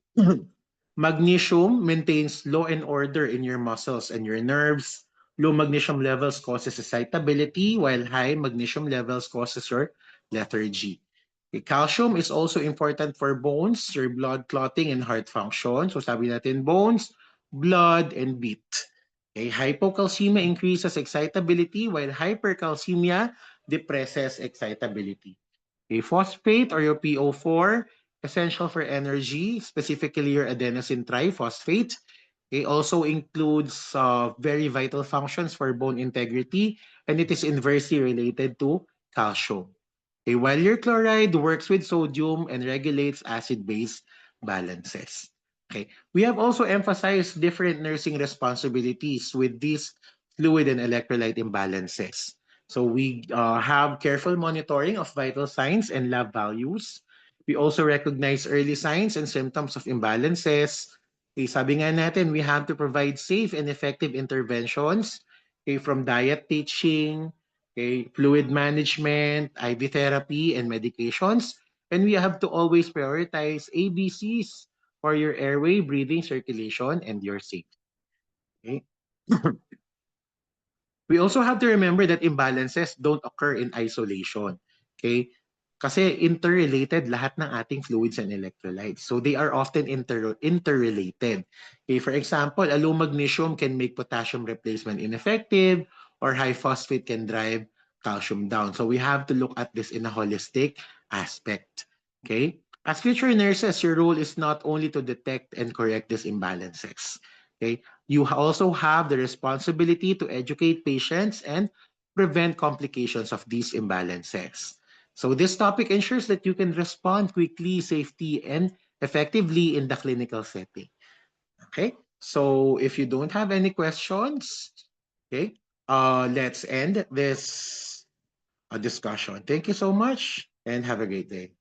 Magnesium maintains law and order in your muscles and your nerves. Low magnesium levels causes excitability, while high magnesium levels causes your lethargy. Okay, calcium is also important for bones, your blood clotting, and heart function. So sabi natin bones, blood, and beat. Okay, hypocalcemia increases excitability while hypercalcemia depresses excitability. Okay, phosphate or your PO4, essential for energy, specifically your adenosine triphosphate. It also includes very vital functions for bone integrity, and it is inversely related to calcium. Okay, while your chloride works with sodium and regulates acid-base balances. Okay, we have also emphasized different nursing responsibilities with these fluid and electrolyte imbalances. So we have careful monitoring of vital signs and lab values. We also recognize early signs and symptoms of imbalances. Okay, sabi nga natin, we have to provide safe and effective interventions, okay, from diet teaching, okay, fluid management, IV therapy, and medications. And we have to always prioritize ABCs for your airway, breathing, circulation, and your safety. Okay? We also have to remember that imbalances don't occur in isolation. Okay? Kasi interrelated lahat ng ating fluids and electrolytes. So they are often interrelated. Okay, for example, a low magnesium can make potassium replacement ineffective, or high phosphate can drive calcium down. So we have to look at this in a holistic aspect. Okay? As future nurses, your role is not only to detect and correct these imbalances. Okay? You also have the responsibility to educate patients and prevent complications of these imbalances. So this topic ensures that you can respond quickly, safely, and effectively in the clinical setting. Okay? So if you don't have any questions, okay, let's end this discussion. Thank you so much and have a great day.